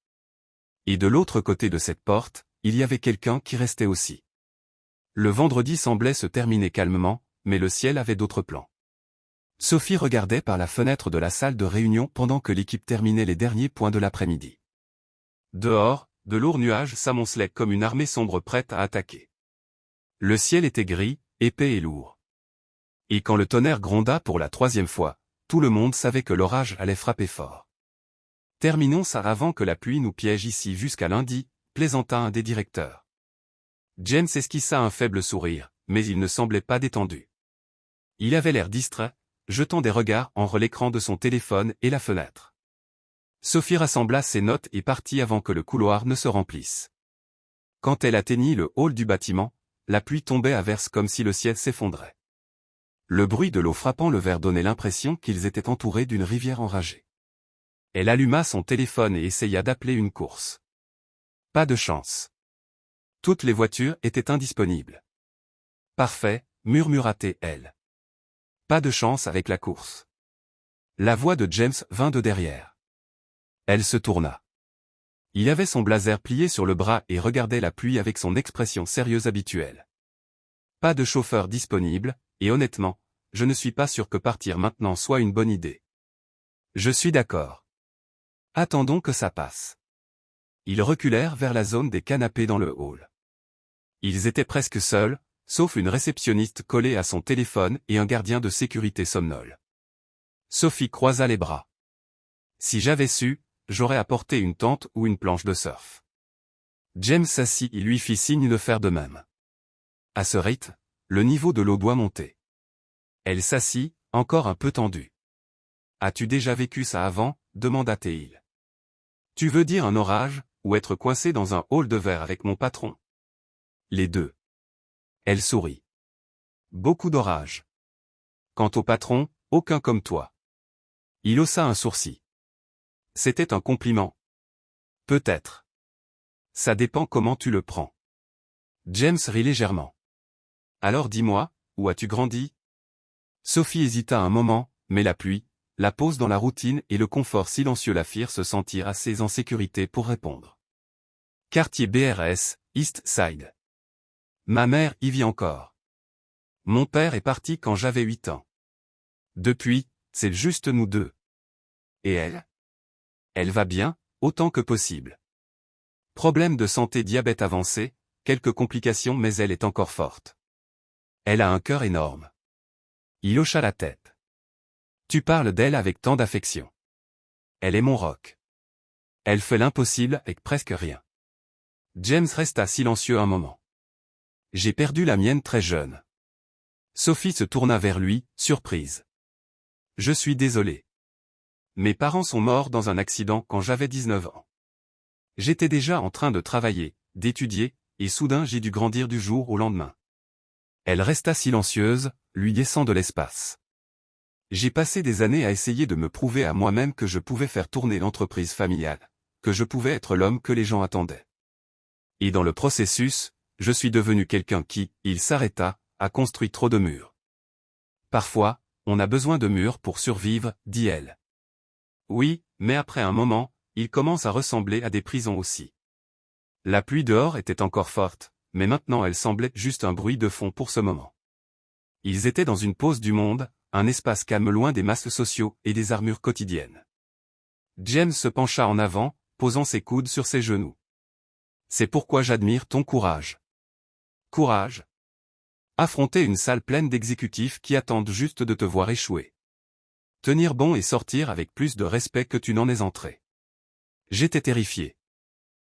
Et de l'autre côté de cette porte, il y avait quelqu'un qui restait aussi. Le vendredi semblait se terminer calmement, mais le ciel avait d'autres plans. Sophie regardait par la fenêtre de la salle de réunion pendant que l'équipe terminait les derniers points de l'après-midi. Dehors, de lourds nuages s'amoncelaient comme une armée sombre prête à attaquer. Le ciel était gris, épais et lourd. Et quand le tonnerre gronda pour la 3e fois, tout le monde savait que l'orage allait frapper fort. « Terminons ça avant que la pluie nous piège ici jusqu'à lundi », plaisanta un des directeurs. James esquissa un faible sourire, mais il ne semblait pas détendu. Il avait l'air distrait, jetant des regards entre l'écran de son téléphone et la fenêtre. Sophie rassembla ses notes et partit avant que le couloir ne se remplisse. Quand elle atteignit le hall du bâtiment, la pluie tombait à verse comme si le ciel s'effondrait. Le bruit de l'eau frappant le verre donnait l'impression qu'ils étaient entourés d'une rivière enragée. Elle alluma son téléphone et essaya d'appeler une course. Pas de chance. Toutes les voitures étaient indisponibles. Parfait, murmura-t-elle. Pas de chance avec la course. La voix de James vint de derrière. Elle se tourna. Il avait son blazer plié sur le bras et regardait la pluie avec son expression sérieuse habituelle. Pas de chauffeur disponible, et honnêtement, je ne suis pas sûr que partir maintenant soit une bonne idée. Je suis d'accord. Attendons que ça passe. Ils reculèrent vers la zone des canapés dans le hall. Ils étaient presque seuls, sauf une réceptionniste collée à son téléphone et un gardien de sécurité somnole. Sophie croisa les bras. Si j'avais su, j'aurais apporté une tente ou une planche de surf. James s'assit et lui fit signe de faire de même. À ce rythme, le niveau de l'eau doit monter. Elle s'assit, encore un peu tendue. As-tu déjà vécu ça avant? Demanda-t-il. Tu veux dire un orage, ou être coincé dans un hall de verre avec mon patron? Les deux. Elle sourit. Beaucoup d'orages. Quant au patron, aucun comme toi. Il haussa un sourcil. C'était un compliment. Peut-être. Ça dépend comment tu le prends. James rit légèrement. Alors dis-moi, où as-tu grandi? Sophie hésita un moment, mais la pluie, la pause dans la routine et le confort silencieux la firent se sentir assez en sécurité pour répondre. Quartier BRS, East Side. Ma mère y vit encore. Mon père est parti quand j'avais 8 ans. Depuis, c'est juste nous deux. Et elle? Elle va bien, autant que possible. Problème de santé, diabète avancé, quelques complications, mais elle est encore forte. Elle a un cœur énorme. Il hocha la tête. Tu parles d'elle avec tant d'affection. Elle est mon roc. Elle fait l'impossible avec presque rien. James resta silencieux un moment. J'ai perdu la mienne très jeune. Sophie se tourna vers lui, surprise. Je suis désolé. Mes parents sont morts dans un accident quand j'avais 19 ans. J'étais déjà en train de travailler, d'étudier, et soudain j'ai dû grandir du jour au lendemain. Elle resta silencieuse, lui laissant de l'espace. J'ai passé des années à essayer de me prouver à moi-même que je pouvais faire tourner l'entreprise familiale. que je pouvais être l'homme que les gens attendaient. Et dans le processus, je suis devenu quelqu'un qui, il s'arrêta, a construit trop de murs. Parfois, on a besoin de murs pour survivre, dit elle. Oui, mais après un moment, ils commencent à ressembler à des prisons aussi. La pluie dehors était encore forte, mais maintenant elle semblait juste un bruit de fond pour ce moment. Ils étaient dans une pause du monde, un espace calme loin des masques sociaux et des armures quotidiennes. James se pencha en avant, posant ses coudes sur ses genoux. C'est pourquoi j'admire ton courage. Courage. Affronter une salle pleine d'exécutifs qui attendent juste de te voir échouer. Tenir bon et sortir avec plus de respect que tu n'en es entré. J'étais terrifié.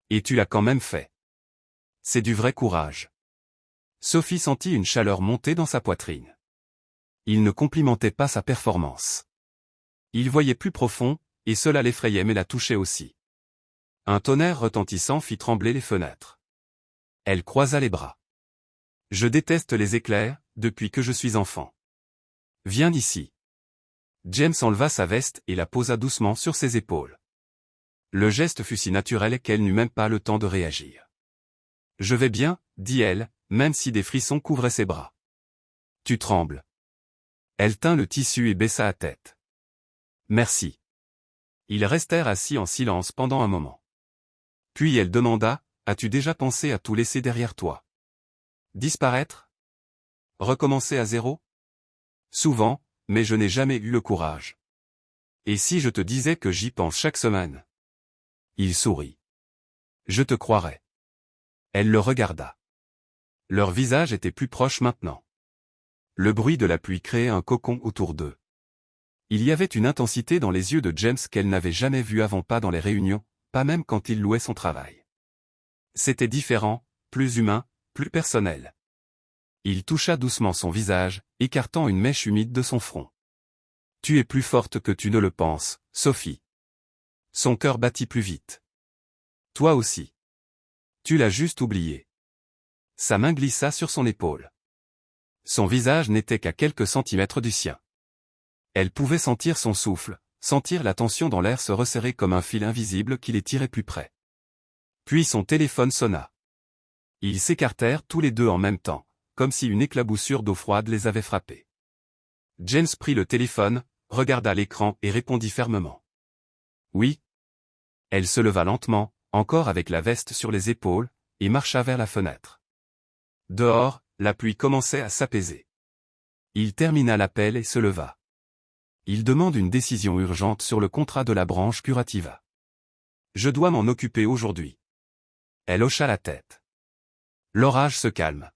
Et tu l'as quand même fait. C'est du vrai courage. Sophie sentit une chaleur monter dans sa poitrine. Il ne complimentait pas sa performance. Il voyait plus profond, et cela l'effrayait mais la touchait aussi. Un tonnerre retentissant fit trembler les fenêtres. Elle croisa les bras. Je déteste les éclairs, depuis que je suis enfant. Viens ici. James enleva sa veste et la posa doucement sur ses épaules. Le geste fut si naturel qu'elle n'eut même pas le temps de réagir. Je vais bien, dit elle, même si des frissons couvraient ses bras. Tu trembles. Elle tint le tissu et baissa la tête. Merci. Ils restèrent assis en silence pendant un moment. Puis elle demanda, as-tu déjà pensé à tout laisser derrière toi? Disparaître? Recommencer à zéro? Souvent, mais je n'ai jamais eu le courage. Et si je te disais que j'y pense chaque semaine? Il sourit. Je te croirais. Elle le regarda. Leur visage était plus proche maintenant. Le bruit de la pluie créait un cocon autour d'eux. Il y avait une intensité dans les yeux de James qu'elle n'avait jamais vue avant, pas dans les réunions, pas même quand il louait son travail. C'était différent, plus humain, plus personnel. Il toucha doucement son visage, écartant une mèche humide de son front. Tu es plus forte que tu ne le penses, Sophie. Son cœur battit plus vite. Toi aussi. Tu l'as juste oublié. Sa main glissa sur son épaule. Son visage n'était qu'à quelques centimètres du sien. Elle pouvait sentir son souffle, sentir la tension dans l'air se resserrer comme un fil invisible qui les tirait plus près. Puis son téléphone sonna. Ils s'écartèrent tous les deux en même temps, comme si une éclaboussure d'eau froide les avait frappés. James prit le téléphone, regarda l'écran et répondit fermement. Oui. Elle se leva lentement, encore avec la veste sur les épaules, et marcha vers la fenêtre. Dehors, la pluie commençait à s'apaiser. Il termina l'appel et se leva. Il demande une décision urgente sur le contrat de la branche Curativa. Je dois m'en occuper aujourd'hui. Elle hocha la tête. L'orage se calme.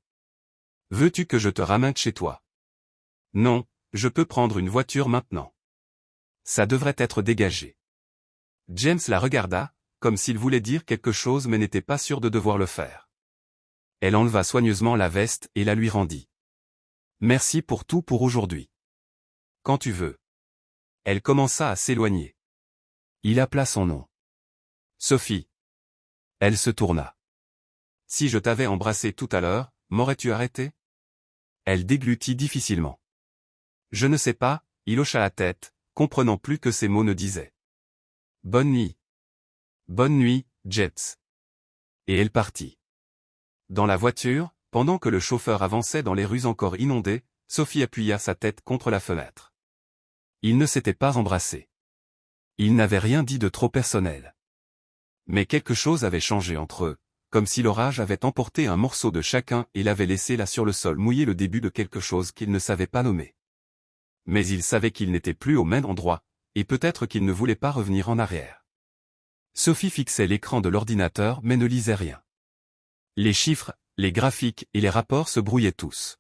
Veux-tu que je te ramène chez toi? Non, je peux prendre une voiture maintenant. Ça devrait être dégagé. James la regarda, comme s'il voulait dire quelque chose mais n'était pas sûr de devoir le faire. Elle enleva soigneusement la veste et la lui rendit. Merci pour tout pour aujourd'hui. Quand tu veux. Elle commença à s'éloigner. Il appela son nom. Sophie. Elle se tourna. Si je t'avais embrassé tout à l'heure, m'aurais-tu arrêté? Elle déglutit difficilement. Je ne sais pas, il hocha la tête, comprenant plus que ses mots ne disaient. Bonne nuit. Bonne nuit, James. Et elle partit. Dans la voiture, pendant que le chauffeur avançait dans les rues encore inondées, Sophie appuya sa tête contre la fenêtre. Ils ne s'étaient pas embrassés. Ils n'avaient rien dit de trop personnel. Mais quelque chose avait changé entre eux, comme si l'orage avait emporté un morceau de chacun et l'avait laissé là sur le sol mouillé, le début de quelque chose qu'ils ne savaient pas nommer. Mais ils savaient qu'ils n'étaient plus au même endroit, et peut-être qu'ils ne voulaient pas revenir en arrière. Sophie fixait l'écran de l'ordinateur mais ne lisait rien. Les chiffres, les graphiques et les rapports se brouillaient tous.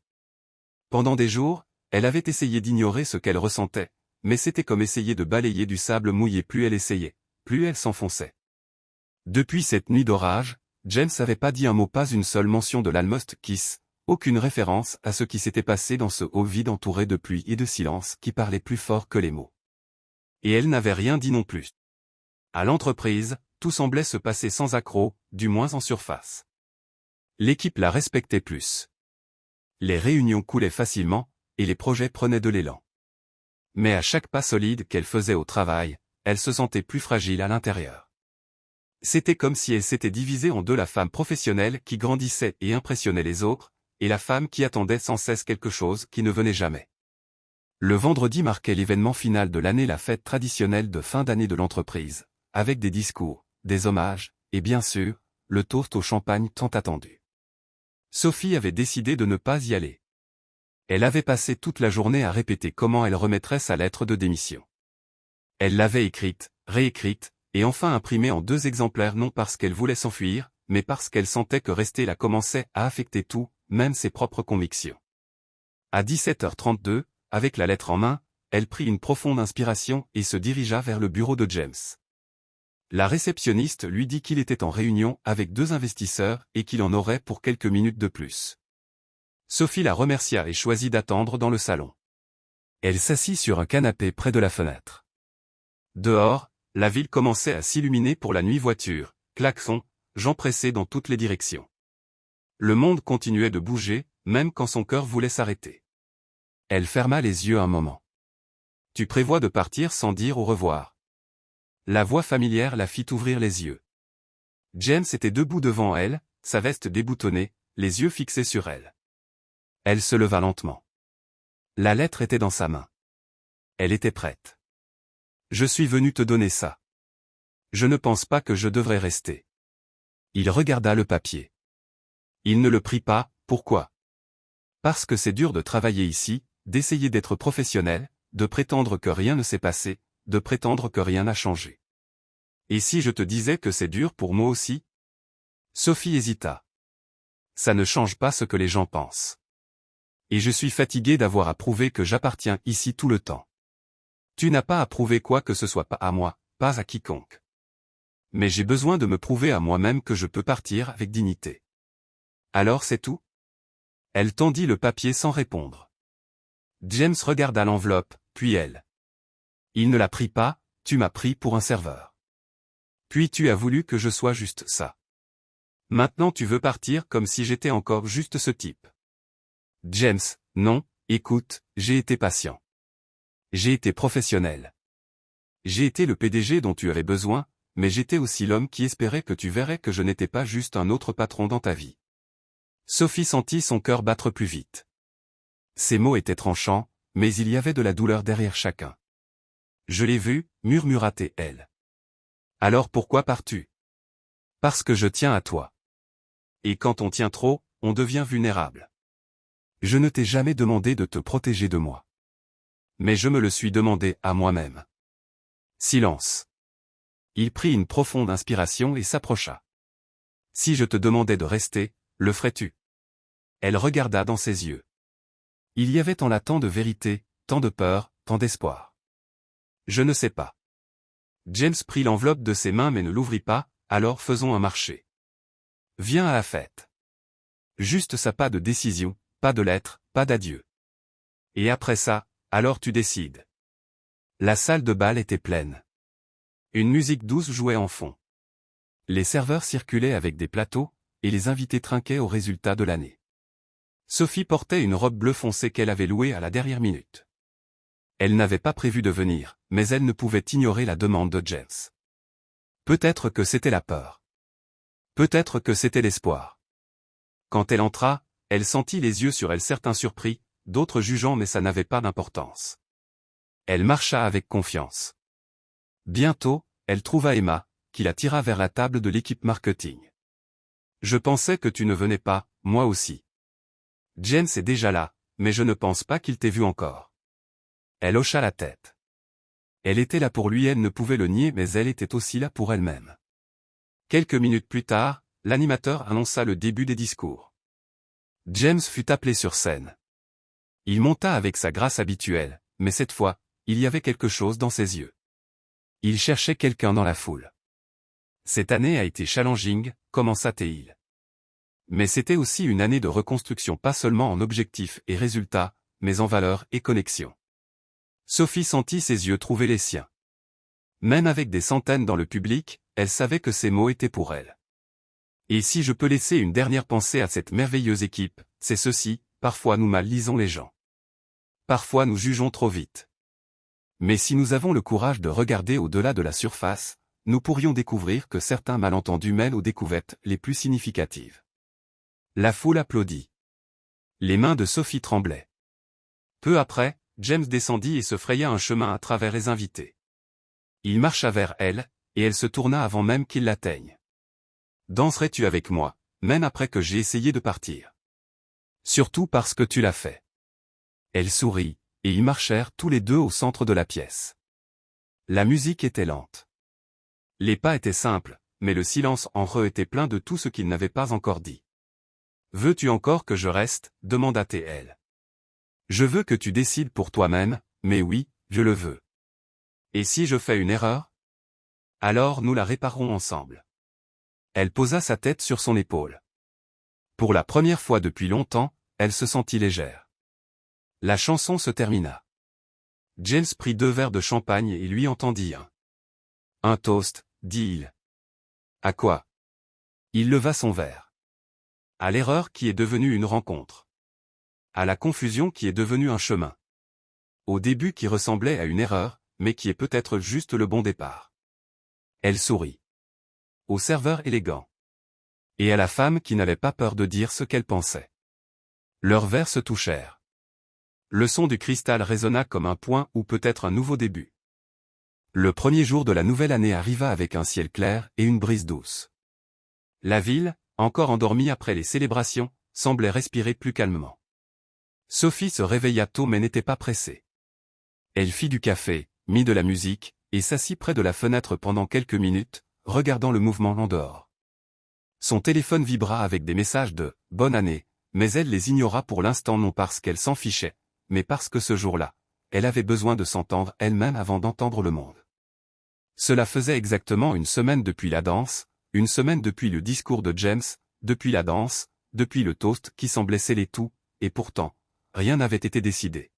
Pendant des jours, elle avait essayé d'ignorer ce qu'elle ressentait, mais c'était comme essayer de balayer du sable mouillé. Plus elle essayait, plus elle s'enfonçait. Depuis cette nuit d'orage, James n'avait pas dit un mot, pas une seule mention de l'Almost Kiss, aucune référence à ce qui s'était passé dans ce haut vide entouré de pluie et de silence qui parlait plus fort que les mots. Et elle n'avait rien dit non plus. À l'entreprise, tout semblait se passer sans accroc, du moins en surface. L'équipe la respectait plus. Les réunions coulaient facilement, et les projets prenaient de l'élan. Mais à chaque pas solide qu'elle faisait au travail, elle se sentait plus fragile à l'intérieur. C'était comme si elle s'était divisée en deux, la femme professionnelle qui grandissait et impressionnait les autres, et la femme qui attendait sans cesse quelque chose qui ne venait jamais. Le vendredi marquait l'événement final de l'année, la fête traditionnelle de fin d'année de l'entreprise, avec des discours, des hommages, et bien sûr, le toast au champagne tant attendu. Sophie avait décidé de ne pas y aller. Elle avait passé toute la journée à répéter comment elle remettrait sa lettre de démission. Elle l'avait écrite, réécrite, et enfin imprimée en 2 exemplaires, non parce qu'elle voulait s'enfuir, mais parce qu'elle sentait que rester là commençait à affecter tout, même ses propres convictions. À 17h32, avec la lettre en main, elle prit une profonde inspiration et se dirigea vers le bureau de James. La réceptionniste lui dit qu'il était en réunion avec 2 investisseurs et qu'il en aurait pour quelques minutes de plus. Sophie la remercia et choisit d'attendre dans le salon. Elle s'assit sur un canapé près de la fenêtre. Dehors, la ville commençait à s'illuminer pour la nuit, voitures, klaxons, gens pressés dans toutes les directions. Le monde continuait de bouger, même quand son cœur voulait s'arrêter. Elle ferma les yeux un moment. « Tu prévois de partir sans dire au revoir ?» La voix familière la fit ouvrir les yeux. James était debout devant elle, sa veste déboutonnée, les yeux fixés sur elle. Elle se leva lentement. La lettre était dans sa main. Elle était prête. « Je suis venu te donner ça. Je ne pense pas que je devrais rester. » Il regarda le papier. Il ne le prit pas, pourquoi? Parce que c'est dur de travailler ici, d'essayer d'être professionnel, de prétendre que rien ne s'est passé, de prétendre que rien n'a changé. Et si je te disais que c'est dur pour moi aussi? Sophie hésita. Ça ne change pas ce que les gens pensent. Et je suis fatigué d'avoir à prouver que j'appartiens ici tout le temps. Tu n'as pas à prouver quoi que ce soit, pas à moi, pas à quiconque. Mais j'ai besoin de me prouver à moi-même que je peux partir avec dignité. Alors c'est tout? Elle tendit le papier sans répondre. James regarda l'enveloppe, puis elle. Il ne la prit pas, tu m'as pris pour un serveur. Puis tu as voulu que je sois juste ça. Maintenant tu veux partir comme si j'étais encore juste ce type. James, non, écoute, j'ai été patient. J'ai été professionnel. J'ai été le PDG dont tu avais besoin, mais j'étais aussi l'homme qui espérait que tu verrais que je n'étais pas juste un autre patron dans ta vie. Sophie sentit son cœur battre plus vite. Ces mots étaient tranchants, mais il y avait de la douleur derrière chacun. Je l'ai vu, murmura-t-elle. Alors pourquoi pars-tu? Parce que je tiens à toi. Et quand on tient trop, on devient vulnérable. Je ne t'ai jamais demandé de te protéger de moi. Mais je me le suis demandé à moi-même. Silence. Il prit une profonde inspiration et s'approcha. Si je te demandais de rester, le ferais-tu? Elle regarda dans ses yeux. Il y avait en là tant de vérité, tant de peur, tant d'espoir. Je ne sais pas. James prit l'enveloppe de ses mains mais ne l'ouvrit pas, alors faisons un marché. Viens à la fête. Juste ça, pas de décision, pas de lettre, pas d'adieu. Et après ça, alors tu décides. La salle de bal était pleine. Une musique douce jouait en fond. Les serveurs circulaient avec des plateaux, et les invités trinquaient au résultat de l'année. Sophie portait une robe bleu foncé qu'elle avait louée à la dernière minute. Elle n'avait pas prévu de venir, mais elle ne pouvait ignorer la demande de James. Peut-être que c'était la peur. Peut-être que c'était l'espoir. Quand elle entra, elle sentit les yeux sur elle, certains surpris, d'autres jugeants, mais ça n'avait pas d'importance. Elle marcha avec confiance. Bientôt, elle trouva Emma, qui la tira vers la table de l'équipe marketing. Je pensais que tu ne venais pas, moi aussi. James est déjà là, mais je ne pense pas qu'il t'ait vu encore. Elle hocha la tête. Elle était là pour lui, elle ne pouvait le nier, mais elle était aussi là pour elle-même. Quelques minutes plus tard, l'animateur annonça le début des discours. James fut appelé sur scène. Il monta avec sa grâce habituelle, mais cette fois, il y avait quelque chose dans ses yeux. Il cherchait quelqu'un dans la foule. Cette année a été challenging, commença-t-il. Mais c'était aussi une année de reconstruction, pas seulement en objectifs et résultats, mais en valeurs et connexions. Sophie sentit ses yeux trouver les siens. Même avec des centaines dans le public, elle savait que ces mots étaient pour elle. Et si je peux laisser une dernière pensée à cette merveilleuse équipe, c'est ceci, parfois nous mal lisons les gens. Parfois nous jugeons trop vite. Mais si nous avons le courage de regarder au-delà de la surface, nous pourrions découvrir que certains malentendus mènent aux découvertes les plus significatives. La foule applaudit. Les mains de Sophie tremblaient. Peu après, James descendit et se fraya un chemin à travers les invités. Il marcha vers elle, et elle se tourna avant même qu'il l'atteigne. « Danserais-tu avec moi, même après que j'ai essayé de partir? Surtout parce que tu l'as fait. » Elle sourit, et ils marchèrent tous les deux au centre de la pièce. La musique était lente. Les pas étaient simples, mais le silence en eux était plein de tout ce qu'il n'avait pas encore dit. « Veux-tu encore que je reste ?» demanda-t-elle. « Je veux que tu décides pour toi-même, mais oui, je le veux. Et si je fais une erreur? Alors nous la réparerons ensemble. » Elle posa sa tête sur son épaule. Pour la première fois depuis longtemps, elle se sentit légère. La chanson se termina. James prit 2 verres de champagne et lui en tendit un. « Un toast, dit-il. »« À quoi ?» Il leva son verre. « À l'erreur qui est devenue une rencontre. À la confusion qui est devenue un chemin. Au début qui ressemblait à une erreur, mais qui est peut-être juste le bon départ. » Elle sourit. Au serveur élégant. Et à la femme qui n'avait pas peur de dire ce qu'elle pensait. Leurs verres se touchèrent. Le son du cristal résonna comme un point ou peut-être un nouveau début. Le premier jour de la nouvelle année arriva avec un ciel clair et une brise douce. La ville, encore endormie après les célébrations, semblait respirer plus calmement. Sophie se réveilla tôt mais n'était pas pressée. Elle fit du café, mit de la musique, et s'assit près de la fenêtre pendant quelques minutes, regardant le mouvement en dehors. Son téléphone vibra avec des messages de « bonne année », mais elle les ignora pour l'instant non parce qu'elle s'en fichait, mais parce que ce jour-là, elle avait besoin de s'entendre elle-même avant d'entendre le monde. Cela faisait exactement une semaine depuis la danse, une semaine depuis le discours de James, depuis la danse, depuis le toast qui semblait sceller tout, et pourtant, rien n'avait été décidé.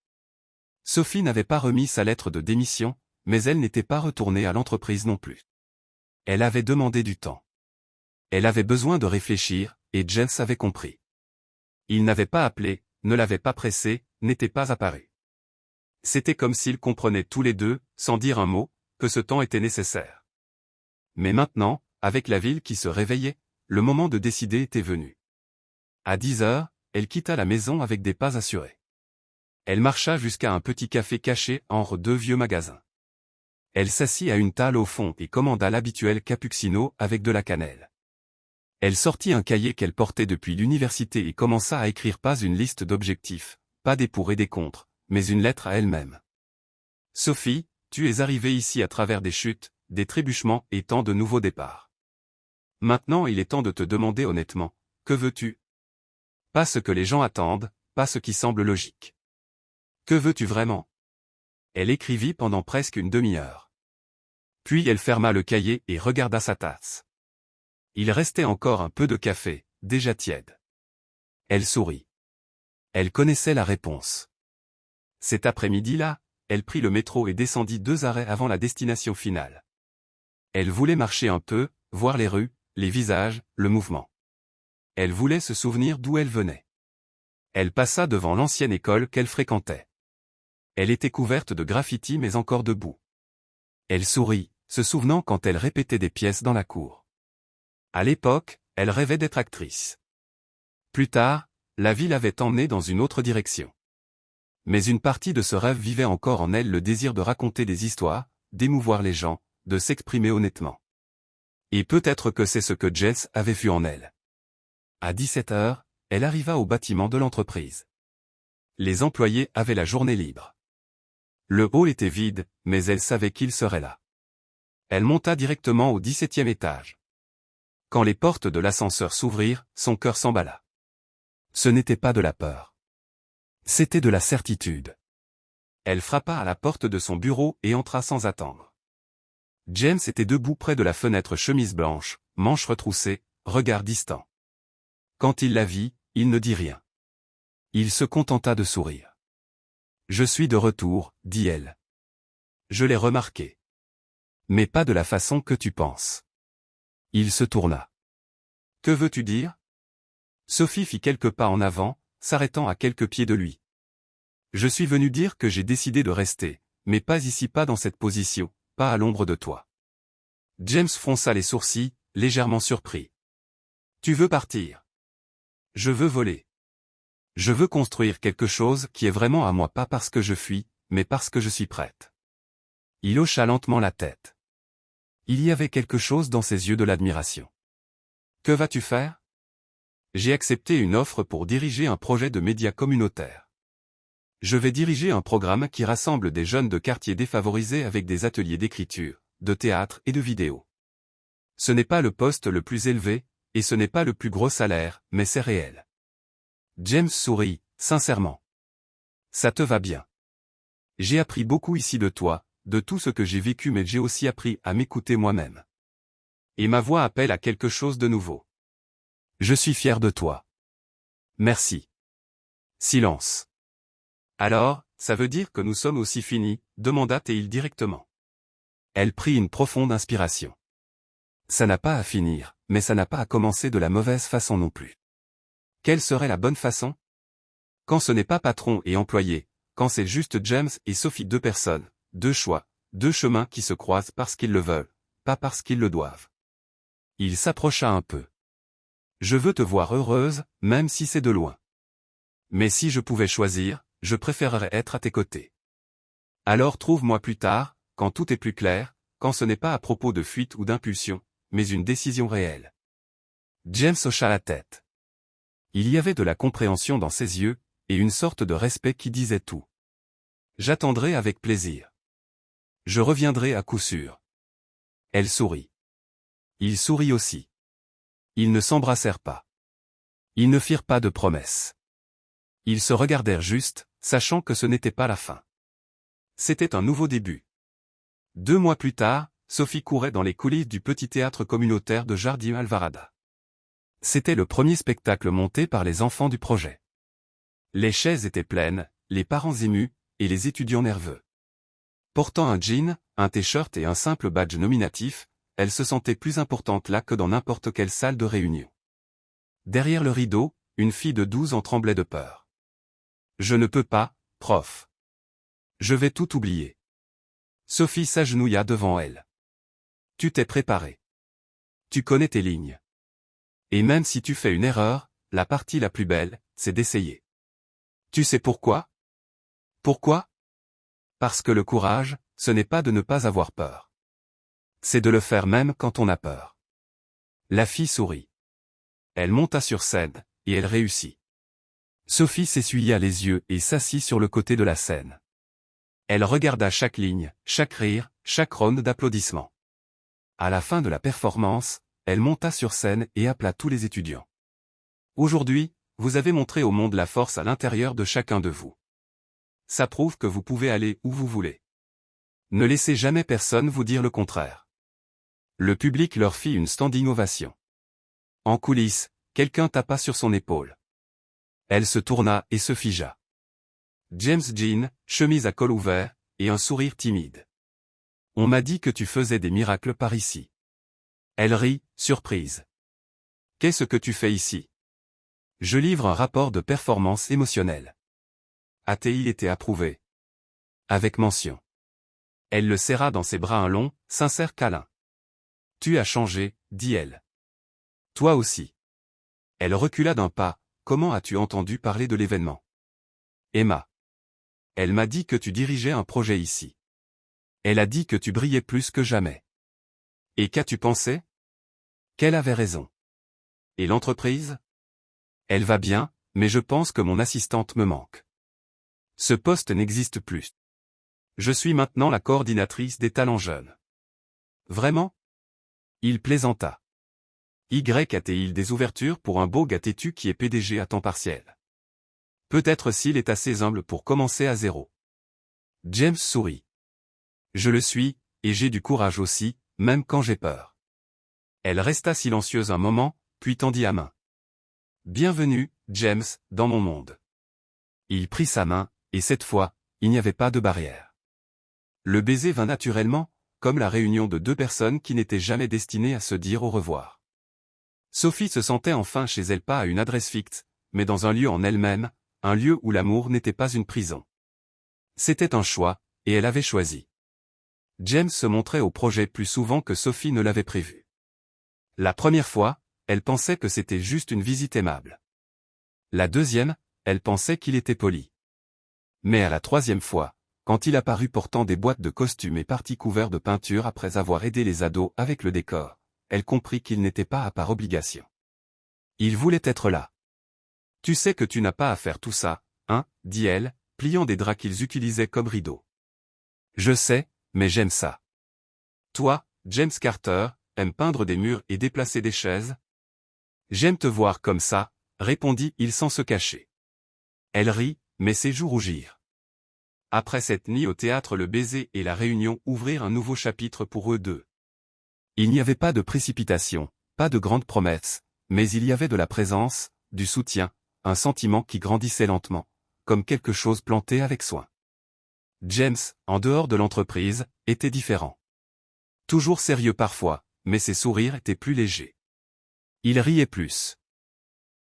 Sophie n'avait pas remis sa lettre de démission, mais elle n'était pas retournée à l'entreprise non plus. Elle avait demandé du temps. Elle avait besoin de réfléchir, et James avait compris. Il n'avait pas appelé, ne l'avait pas pressé, n'était pas apparu. C'était comme s'ils comprenaient tous les deux, sans dire un mot, que ce temps était nécessaire. Mais maintenant, avec la ville qui se réveillait, le moment de décider était venu. À 10 heures, elle quitta la maison avec des pas assurés. Elle marcha jusqu'à un petit café caché entre 2 vieux magasins. Elle s'assit à une table au fond et commanda l'habituel cappuccino avec de la cannelle. Elle sortit un cahier qu'elle portait depuis l'université et commença à écrire pas une liste d'objectifs, pas des pour et des contre, mais une lettre à elle-même. « Sophie, tu es arrivée ici à travers des chutes, des trébuchements et tant de nouveaux départs. Maintenant il est temps de te demander honnêtement, que veux-tu? Pas ce que les gens attendent, pas ce qui semble logique. Que veux-tu vraiment? » Elle écrivit pendant presque une demi-heure. Puis elle ferma le cahier et regarda sa tasse. Il restait encore un peu de café, déjà tiède. Elle sourit. Elle connaissait la réponse. Cet après-midi-là, elle prit le métro et descendit 2 arrêts avant la destination finale. Elle voulait marcher un peu, voir les rues, les visages, le mouvement. Elle voulait se souvenir d'où elle venait. Elle passa devant l'ancienne école qu'elle fréquentait. Elle était couverte de graffitis mais encore debout. Elle sourit, se souvenant quand elle répétait des pièces dans la cour. À l'époque, elle rêvait d'être actrice. Plus tard, la vie l'avait emmenée dans une autre direction. Mais une partie de ce rêve vivait encore en elle, le désir de raconter des histoires, d'émouvoir les gens, de s'exprimer honnêtement. Et peut-être que c'est ce que Jess avait vu en elle. À 17 heures, elle arriva au bâtiment de l'entreprise. Les employés avaient la journée libre. Le hall était vide, mais elle savait qu'il serait là. Elle monta directement au 17e étage. Quand les portes de l'ascenseur s'ouvrirent, son cœur s'emballa. Ce n'était pas de la peur. C'était de la certitude. Elle frappa à la porte de son bureau et entra sans attendre. James était debout près de la fenêtre, chemise blanche, manches retroussées, regard distant. Quand il la vit, il ne dit rien. Il se contenta de sourire. « Je suis de retour, dit-elle. Je l'ai remarqué. Mais pas de la façon que tu penses. » Il se tourna. « Que veux-tu dire ?» Sophie fit quelques pas en avant, s'arrêtant à quelques pieds de lui. « Je suis venu dire que j'ai décidé de rester, mais pas ici, pas dans cette position, pas à l'ombre de toi. » James fronça les sourcils, légèrement surpris. Tu veux partir? Je veux voler. Je veux construire quelque chose qui est vraiment à moi, pas parce que je fuis, mais parce que je suis prête. Il hocha lentement la tête. Il y avait quelque chose dans ses yeux de l'admiration. Que vas-tu faire? J'ai accepté une offre pour diriger un projet de médias communautaire. Je vais diriger un programme qui rassemble des jeunes de quartiers défavorisés avec des ateliers d'écriture, de théâtre et de vidéo. Ce n'est pas le poste le plus élevé, et ce n'est pas le plus gros salaire, mais c'est réel. James sourit, sincèrement. Ça te va bien. J'ai appris beaucoup ici de toi, de tout ce que j'ai vécu, mais j'ai aussi appris à m'écouter moi-même. Et ma voix appelle à quelque chose de nouveau. Je suis fier de toi. Merci. Silence. Alors, ça veut dire que nous sommes aussi finis, demanda Théil directement. Elle prit une profonde inspiration. Ça n'a pas à finir, mais ça n'a pas à commencer de la mauvaise façon non plus. Quelle serait la bonne façon? Quand ce n'est pas patron et employé, quand c'est juste James et Sophie, deux personnes, deux choix, deux chemins qui se croisent parce qu'ils le veulent, pas parce qu'ils le doivent. Il s'approcha un peu. Je veux te voir heureuse, même si c'est de loin. Mais si je pouvais choisir, je préférerais être à tes côtés. Alors trouve-moi plus tard, quand tout est plus clair, quand ce n'est pas à propos de fuite ou d'impulsion, mais une décision réelle. James hocha la tête. Il y avait de la compréhension dans ses yeux, et une sorte de respect qui disait tout. J'attendrai avec plaisir. Je reviendrai à coup sûr. Elle sourit. Il sourit aussi. Ils ne s'embrassèrent pas. Ils ne firent pas de promesses. Ils se regardèrent juste, sachant que ce n'était pas la fin. C'était un nouveau début. 2 mois plus tard, Sophie courait dans les coulisses du petit théâtre communautaire de Jardim Alvarada. C'était le premier spectacle monté par les enfants du projet. Les chaises étaient pleines, les parents émus, et les étudiants nerveux. Portant un jean, un t-shirt et un simple badge nominatif, elle se sentait plus importante là que dans n'importe quelle salle de réunion. Derrière le rideau, une fille de 12 ans tremblait de peur. Je ne peux pas, prof. Je vais tout oublier. Sophie s'agenouilla devant elle. Tu t'es préparé. Tu connais tes lignes. Et même si tu fais une erreur, la partie la plus belle, c'est d'essayer. Tu sais pourquoi? Pourquoi? Parce que le courage, ce n'est pas de ne pas avoir peur. C'est de le faire même quand on a peur. La fille sourit. Elle monta sur scène, et elle réussit. Sophie s'essuya les yeux et s'assit sur le côté de la scène. Elle regarda chaque ligne, chaque rire, chaque ronde d'applaudissements. À la fin de la performance, elle monta sur scène et appela tous les étudiants. Aujourd'hui, vous avez montré au monde la force à l'intérieur de chacun de vous. Ça prouve que vous pouvez aller où vous voulez. Ne laissez jamais personne vous dire le contraire. Le public leur fit une standing ovation. En coulisses, quelqu'un tapa sur son épaule. Elle se tourna et se figea. James Jean, chemise à col ouvert, et un sourire timide. On m'a dit que tu faisais des miracles par ici. Elle rit, surprise. Qu'est-ce que tu fais ici? Je livre un rapport de performance émotionnelle. ATI était approuvé. Avec mention. Elle le serra dans ses bras un long, sincère câlin. Tu as changé, dit-elle. Toi aussi. Elle recula d'un pas. Comment as-tu entendu parler de l'événement? Emma. Elle m'a dit que tu dirigeais un projet ici. Elle a dit que tu brillais plus que jamais. Et qu'as-tu pensé? Qu'elle avait raison. Et l'entreprise? Elle va bien, mais je pense que mon assistante me manque. Ce poste n'existe plus. Je suis maintenant la coordinatrice des talents jeunes. Vraiment? Il plaisanta. A-t-il des ouvertures pour un beau gars têtu qui est PDG à temps partiel? Peut-être s'il est assez humble pour commencer à zéro. James sourit. Je le suis, et j'ai du courage aussi, même quand j'ai peur. Elle resta silencieuse un moment, puis tendit la main. Bienvenue, James, dans mon monde. Il prit sa main, et cette fois, il n'y avait pas de barrière. Le baiser vint naturellement, comme la réunion de deux personnes qui n'étaient jamais destinées à se dire au revoir. Sophie se sentait enfin chez elle, pas à une adresse fixe, mais dans un lieu en elle-même, un lieu où l'amour n'était pas une prison. C'était un choix, et elle avait choisi. James se montrait au projet plus souvent que Sophie ne l'avait prévu. La première fois, elle pensait que c'était juste une visite aimable. La deuxième, elle pensait qu'il était poli. Mais à la troisième fois, quand il apparut portant des boîtes de costumes et partis couverts de peinture après avoir aidé les ados avec le décor, elle comprit qu'il n'était pas à par obligation. Il voulait être là. « Tu sais que tu n'as pas à faire tout ça, hein, dit-elle, pliant des draps qu'ils utilisaient comme rideaux. « Je sais, mais j'aime ça. »« Toi, James Carter, aimes peindre des murs et déplacer des chaises ?»« J'aime te voir comme ça, » répondit-il sans se cacher. Elle rit, mais ses joues rougirent. Après cette nuit au théâtre, le baiser et la réunion ouvrirent un nouveau chapitre pour eux deux. Il n'y avait pas de précipitation, pas de grandes promesses, mais il y avait de la présence, du soutien, un sentiment qui grandissait lentement, comme quelque chose planté avec soin. James, en dehors de l'entreprise, était différent. Toujours sérieux parfois, mais ses sourires étaient plus légers. Il riait plus.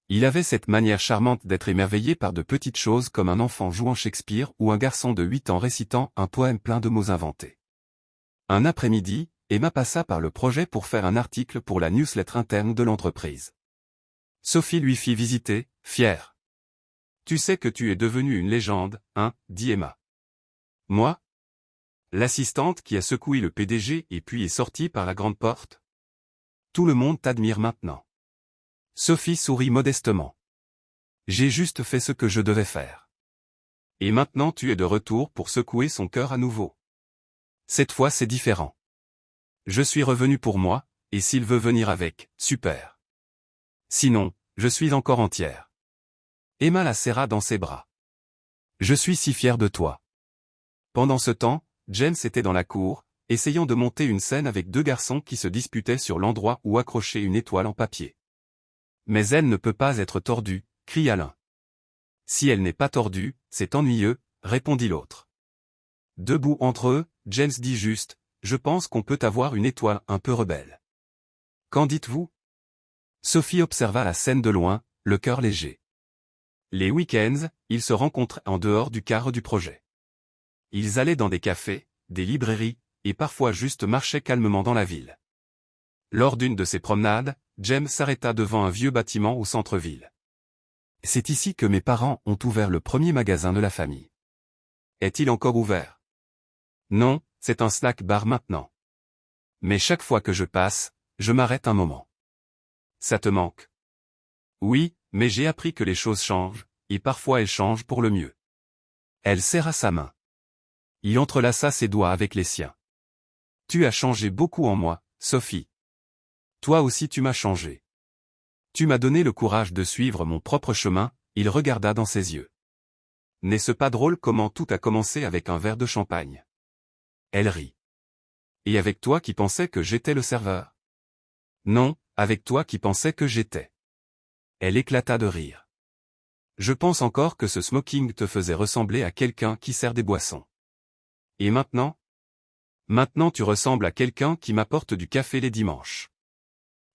Il avait cette manière charmante d'être émerveillé par de petites choses comme un enfant jouant Shakespeare ou un garçon de 8 ans récitant un poème plein de mots inventés. Un après-midi, Emma passa par le projet pour faire un article pour la newsletter interne de l'entreprise. Sophie lui fit visiter, fière. « Tu sais que tu es devenue une légende, hein, dit Emma. »« Moi ? L'assistante qui a secoué le PDG et puis est sortie par la grande porte ? Tout le monde t'admire maintenant. » Sophie sourit modestement. « J'ai juste fait ce que je devais faire. Et maintenant tu es de retour pour secouer son cœur à nouveau. Cette fois c'est différent. Je suis revenu pour moi, et s'il veut venir avec, super. Sinon, je suis encore entière. » Emma la serra dans ses bras. « Je suis si fier de toi. » Pendant ce temps, James était dans la cour, essayant de monter une scène avec deux garçons qui se disputaient sur l'endroit où accrocher une étoile en papier. « Mais elle ne peut pas être tordue, » cria l'un. « Si elle n'est pas tordue, c'est ennuyeux, » répondit l'autre. Debout entre eux, James dit juste, « Je pense qu'on peut avoir une étoile un peu rebelle. » Qu'en dites-vous ? Sophie observa la scène de loin, le cœur léger. Les week-ends, ils se rencontraient en dehors du cadre du projet. Ils allaient dans des cafés, des librairies, et parfois juste marchaient calmement dans la ville. Lors d'une de ces promenades, James s'arrêta devant un vieux bâtiment au centre-ville. « C'est ici que mes parents ont ouvert le premier magasin de la famille. » « Est-il encore ouvert ? » ?»« Non, c'est un snack bar maintenant. Mais chaque fois que je passe, je m'arrête un moment. »« Ça te manque ? » ?»« Oui, mais j'ai appris que les choses changent, et parfois elles changent pour le mieux. » Elle serra sa main. Il entrelaça ses doigts avec les siens. « Tu as changé beaucoup en moi, Sophie. Toi aussi tu m'as changé. Tu m'as donné le courage de suivre mon propre chemin. » Il regarda dans ses yeux. « N'est-ce pas drôle comment tout a commencé avec un verre de champagne ? » Elle rit. « Et avec toi qui pensais que j'étais le serveur ? » ?»« Non, avec toi qui pensais que j'étais. » Elle éclata de rire. « Je pense encore que ce smoking te faisait ressembler à quelqu'un qui sert des boissons. Et maintenant ? Maintenant tu ressembles à quelqu'un qui m'apporte du café les dimanches.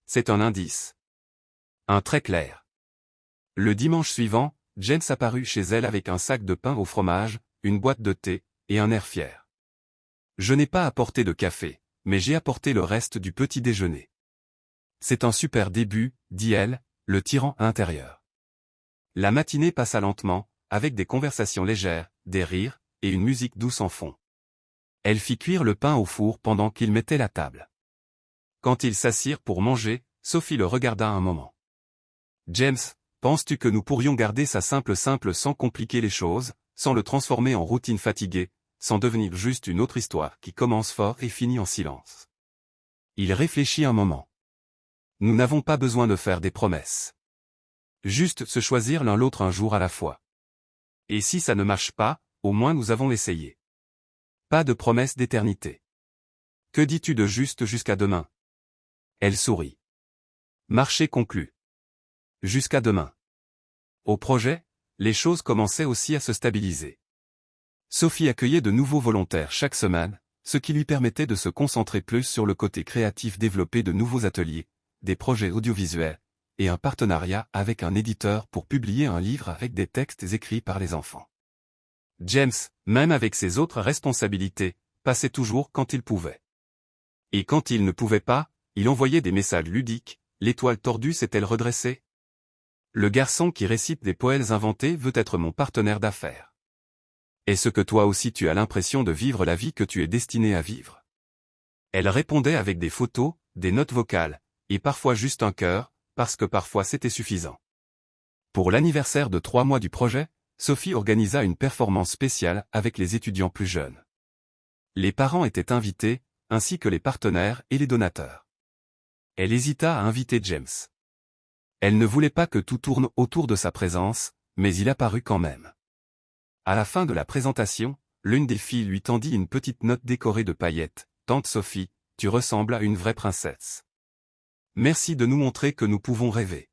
C'est un indice. Un très clair. » Le dimanche suivant, James apparut chez elle avec un sac de pain au fromage, une boîte de thé, et un air fier. « Je n'ai pas apporté de café, mais j'ai apporté le reste du petit déjeuner. »« C'est un super début, » dit elle, le tirant à l'intérieur. La matinée passa lentement, avec des conversations légères, des rires, et une musique douce en fond. Elle fit cuire le pain au four pendant qu'il mettait la table. Quand ils s'assirent pour manger, Sophie le regarda un moment. « James, penses-tu que nous pourrions garder ça simple sans compliquer les choses, sans le transformer en routine fatiguée, sans devenir juste une autre histoire qui commence fort et finit en silence ?» Il réfléchit un moment. « Nous n'avons pas besoin de faire des promesses. Juste se choisir l'un l'autre un jour à la fois. Et si ça ne marche pas, au moins nous avons essayé. Pas de promesse d'éternité. Que dis-tu de juste jusqu'à demain ? » Elle sourit. Marché conclu. Jusqu'à demain. Au projet, les choses commençaient aussi à se stabiliser. Sophie accueillait de nouveaux volontaires chaque semaine, ce qui lui permettait de se concentrer plus sur le côté créatif, développer de nouveaux ateliers, des projets audiovisuels, et un partenariat avec un éditeur pour publier un livre avec des textes écrits par les enfants. James, même avec ses autres responsabilités, passait toujours quand il pouvait. Et quand il ne pouvait pas, il envoyait des messages ludiques, l'étoile tordue s'est-elle redressée? Le garçon qui récite des poèmes inventés veut être mon partenaire d'affaires. Est-ce que toi aussi tu as l'impression de vivre la vie que tu es destiné à vivre? Elle répondait avec des photos, des notes vocales, et parfois juste un cœur, parce que parfois c'était suffisant. Pour l'anniversaire de 3 mois du projet, Sophie organisa une performance spéciale avec les étudiants plus jeunes. Les parents étaient invités, ainsi que les partenaires et les donateurs. Elle hésita à inviter James. Elle ne voulait pas que tout tourne autour de sa présence, mais il apparut quand même. À la fin de la présentation, l'une des filles lui tendit une petite note décorée de paillettes. « Tante Sophie, tu ressembles à une vraie princesse. Merci de nous montrer que nous pouvons rêver. »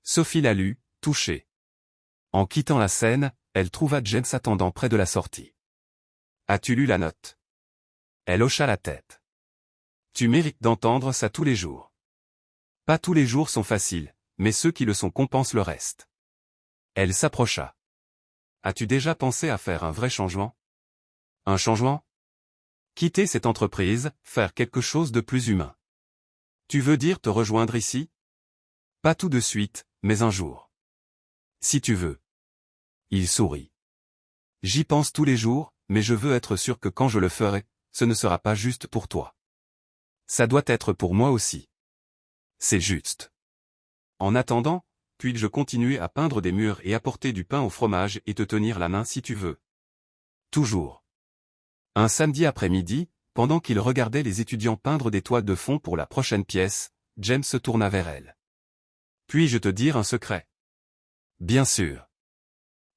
Sophie la lut, touchée. En quittant la scène, elle trouva James attendant près de la sortie. « As-tu lu la note ?» Elle hocha la tête. « Tu mérites d'entendre ça tous les jours. Pas tous les jours sont faciles, mais ceux qui le sont compensent le reste. » Elle s'approcha. « As-tu déjà pensé à faire un vrai changement? » « Un changement? Quitter cette entreprise, faire quelque chose de plus humain. Tu veux dire te rejoindre ici? Pas tout de suite, mais un jour. Si tu veux. » Il sourit. « J'y pense tous les jours, mais je veux être sûr que quand je le ferai, ce ne sera pas juste pour toi. Ça doit être pour moi aussi. C'est juste. En attendant, puis-je continuer à peindre des murs et apporter du pain au fromage et te tenir la main si tu veux. Toujours. » Un samedi après-midi, pendant qu'il regardait les étudiants peindre des toiles de fond pour la prochaine pièce, James se tourna vers elle. « Puis-je te dire un secret? » Bien sûr.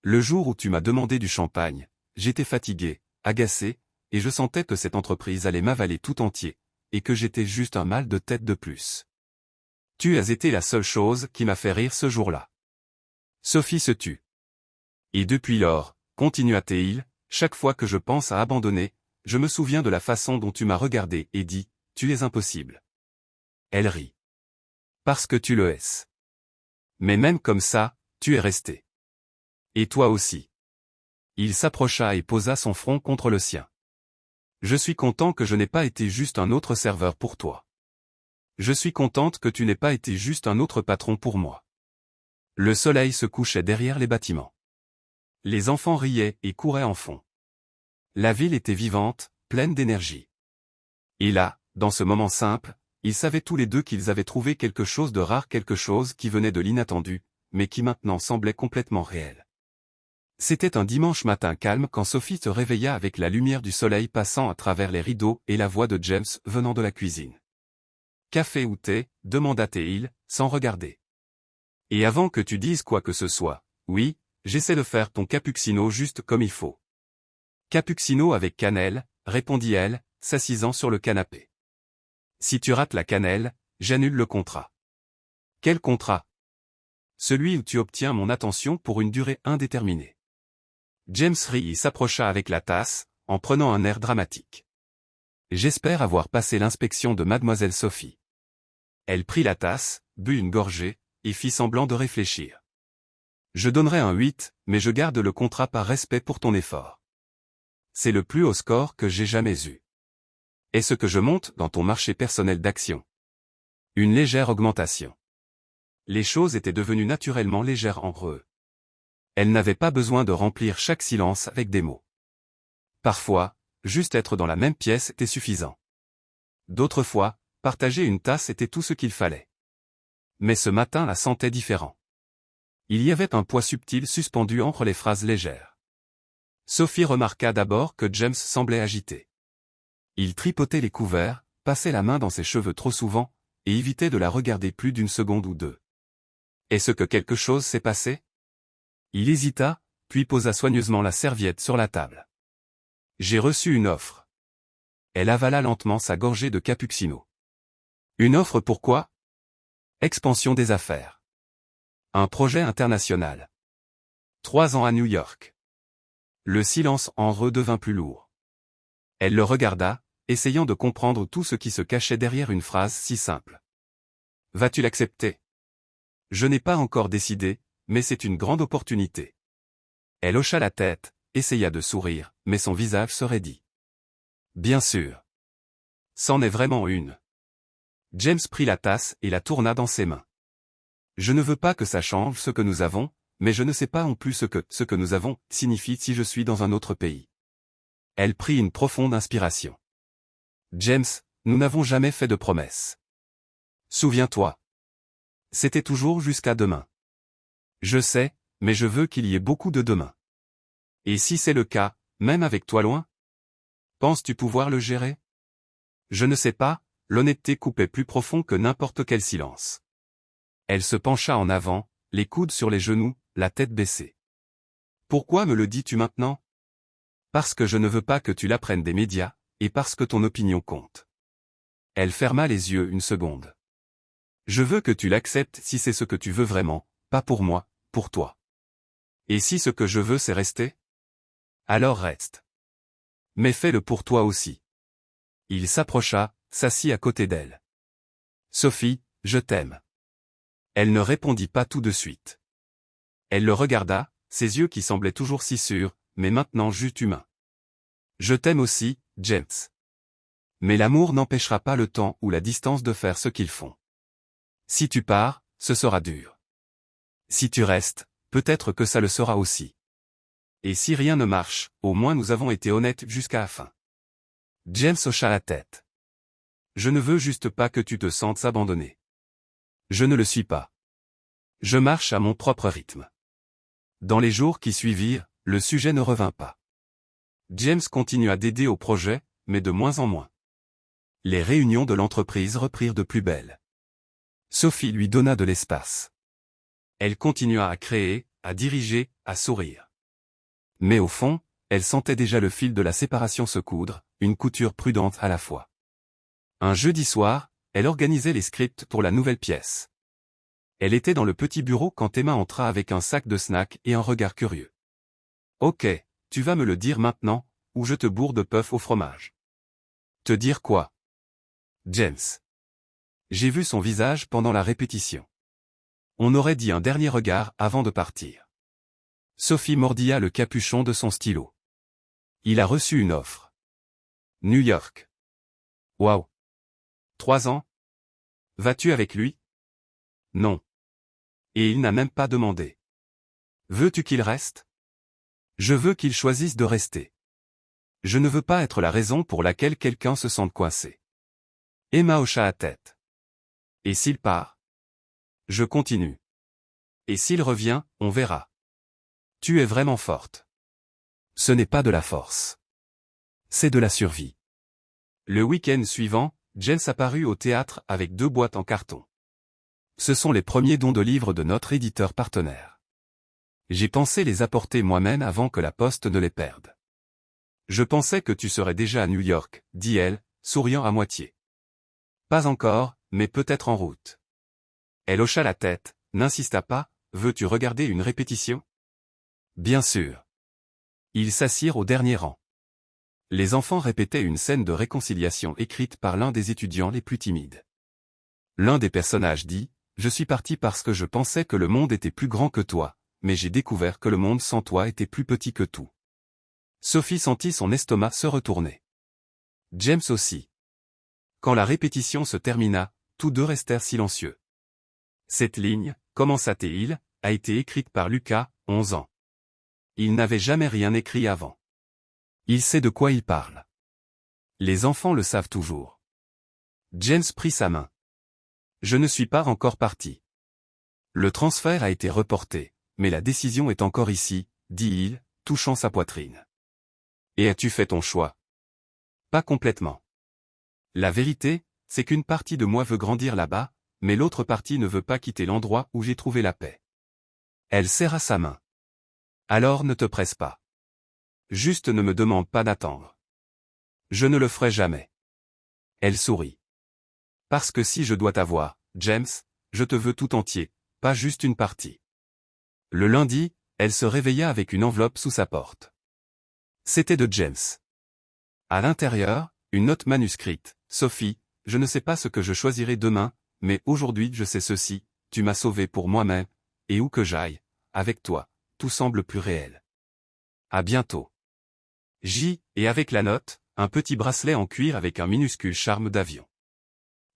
Le jour où tu m'as demandé du champagne, j'étais fatigué, agacé, et je sentais que cette entreprise allait m'avaler tout entier, et que j'étais juste un mal de tête de plus. Tu as été la seule chose qui m'a fait rire ce jour-là. Sophie se tut. Et depuis lors, continua-t-il, chaque fois que je pense à abandonner, je me souviens de la façon dont tu m'as regardé et dit, tu es impossible. Elle rit. Parce que tu le es. Mais même comme ça, tu es resté. Et toi aussi. Il s'approcha et posa son front contre le sien. Je suis content que je n'ai pas été juste un autre serveur pour toi. Je suis contente que tu n'aies pas été juste un autre patron pour moi. Le soleil se couchait derrière les bâtiments. Les enfants riaient et couraient en fond. La ville était vivante, pleine d'énergie. Et là, dans ce moment simple, ils savaient tous les deux qu'ils avaient trouvé quelque chose de rare, quelque chose qui venait de l'inattendu, mais qui maintenant semblait complètement réel. C'était un dimanche matin calme quand Sophie se réveilla avec la lumière du soleil passant à travers les rideaux et la voix de James venant de la cuisine. « Café ou thé ?» demanda-t-il, sans regarder. « Et avant que tu dises quoi que ce soit, oui, j'essaie de faire ton cappuccino juste comme il faut. »« Cappuccino avec cannelle » répondit-elle, s'assisant sur le canapé. « Si tu rates la cannelle, j'annule le contrat. »« Quel contrat ? » ?»« Celui où tu obtiens mon attention pour une durée indéterminée. » James rit et s'approcha avec la tasse, en prenant un air dramatique. « J'espère avoir passé l'inspection de mademoiselle Sophie. » Elle prit la tasse, but une gorgée, et fit semblant de réfléchir. « Je donnerai un 8, mais je garde le contrat par respect pour ton effort. C'est le plus haut score que j'ai jamais eu. Est-ce que je monte dans ton marché personnel d'actions? » Une légère augmentation. Les choses étaient devenues naturellement légères entre eux. Elle n'avait pas besoin de remplir chaque silence avec des mots. Parfois, juste être dans la même pièce était suffisant. D'autres fois, partager une tasse était tout ce qu'il fallait. Mais ce matin la sentait différent. Il y avait un poids subtil suspendu entre les phrases légères. Sophie remarqua d'abord que James semblait agité. Il tripotait les couverts, passait la main dans ses cheveux trop souvent, et évitait de la regarder plus d'une seconde ou deux. Est-ce que quelque chose s'est passé? Il hésita, puis posa soigneusement la serviette sur la table. J'ai reçu une offre. Elle avala lentement sa gorgée de cappuccino. Une offre pourquoi? Expansion des affaires. Un projet international. 3 ans à New York. Le silence en redevint plus lourd. Elle le regarda, essayant de comprendre tout ce qui se cachait derrière une phrase si simple. Vas-tu l'accepter? Je n'ai pas encore décidé, mais c'est une grande opportunité. Elle hocha la tête, essaya de sourire, mais son visage se raidit. Bien sûr. C'en est vraiment une. James prit la tasse et la tourna dans ses mains. Je ne veux pas que ça change ce que nous avons, mais je ne sais pas non plus ce que nous avons signifie si je suis dans un autre pays. Elle prit une profonde inspiration. James, nous n'avons jamais fait de promesses. Souviens-toi. C'était toujours jusqu'à demain. Je sais, mais je veux qu'il y ait beaucoup de demain. Et si c'est le cas, même avec toi loin? Penses-tu pouvoir le gérer? Je ne sais pas, l'honnêteté coupait plus profond que n'importe quel silence. Elle se pencha en avant, les coudes sur les genoux, la tête baissée. Pourquoi me le dis-tu maintenant? Parce que je ne veux pas que tu l'apprennes des médias, et parce que ton opinion compte. Elle ferma les yeux une seconde. Je veux que tu l'acceptes si c'est ce que tu veux vraiment, pas pour moi, pour toi. Et si ce que je veux c'est rester? Alors reste. Mais fais-le pour toi aussi. Il s'approcha, s'assit à côté d'elle. Sophie, je t'aime. Elle ne répondit pas tout de suite. Elle le regarda, ses yeux qui semblaient toujours si sûrs, mais maintenant juste humains. Je t'aime aussi, James. Mais l'amour n'empêchera pas le temps ou la distance de faire ce qu'ils font. Si tu pars, ce sera dur. Si tu restes, peut-être que ça le sera aussi. Et si rien ne marche, au moins nous avons été honnêtes jusqu'à la fin. James hocha la tête. Je ne veux juste pas que tu te sentes abandonné. Je ne le suis pas. Je marche à mon propre rythme. Dans les jours qui suivirent, le sujet ne revint pas. James continua d'aider au projet, mais de moins en moins. Les réunions de l'entreprise reprirent de plus belle. Sophie lui donna de l'espace. Elle continua à créer, à diriger, à sourire. Mais au fond, elle sentait déjà le fil de la séparation se coudre, une couture prudente à la fois. Un jeudi soir, elle organisait les scripts pour la nouvelle pièce. Elle était dans le petit bureau quand Emma entra avec un sac de snacks et un regard curieux. « Ok, tu vas me le dire maintenant, ou je te bourre de puff au fromage. » Te dire quoi? James. J'ai vu son visage pendant la répétition. On aurait dit un dernier regard avant de partir. Sophie mordilla le capuchon de son stylo. Il a reçu une offre. New York. Waouh. 3 ans? Vas-tu avec lui? Non. Et il n'a même pas demandé. Veux-tu qu'il reste? Je veux qu'il choisisse de rester. Je ne veux pas être la raison pour laquelle quelqu'un se sente coincé. Emma hocha la tête. Et s'il part? Je continue. Et s'il revient, on verra. Tu es vraiment forte. Ce n'est pas de la force. C'est de la survie. Le week-end suivant, James apparut au théâtre avec 2 boîtes en carton. Ce sont les premiers dons de livres de notre éditeur partenaire. J'ai pensé les apporter moi-même avant que la poste ne les perde. Je pensais que tu serais déjà à New York, dit-elle, souriant à moitié. Pas encore, mais peut-être en route. Elle hocha la tête, n'insista pas, veux-tu regarder une répétition? Bien sûr. Ils s'assirent au dernier rang. Les enfants répétaient une scène de réconciliation écrite par l'un des étudiants les plus timides. L'un des personnages dit, « Je suis parti parce que je pensais que le monde était plus grand que toi, mais j'ai découvert que le monde sans toi était plus petit que tout. » Sophie sentit son estomac se retourner. James aussi. Quand la répétition se termina, tous deux restèrent silencieux. Cette ligne, commença-t-il, a été écrite par Lucas, 11 ans. Il n'avait jamais rien écrit avant. Il sait de quoi il parle. Les enfants le savent toujours. James prit sa main. Je ne suis pas encore parti. Le transfert a été reporté, mais la décision est encore ici, dit-il, touchant sa poitrine. Et as-tu fait ton choix? Pas complètement. La vérité, c'est qu'une partie de moi veut grandir là-bas, mais l'autre partie ne veut pas quitter l'endroit où j'ai trouvé la paix. Elle serra sa main. Alors ne te presse pas. Juste ne me demande pas d'attendre. Je ne le ferai jamais. Elle sourit. Parce que si je dois t'avoir, James, je te veux tout entier, pas juste une partie. Le lundi, elle se réveilla avec une enveloppe sous sa porte. C'était de James. À l'intérieur, une note manuscrite. Sophie, je ne sais pas ce que je choisirai demain, mais aujourd'hui je sais ceci, tu m'as sauvé pour moi-même, et où que j'aille, avec toi, tout semble plus réel. À bientôt. Et avec la note, un petit bracelet en cuir avec un minuscule charme d'avion.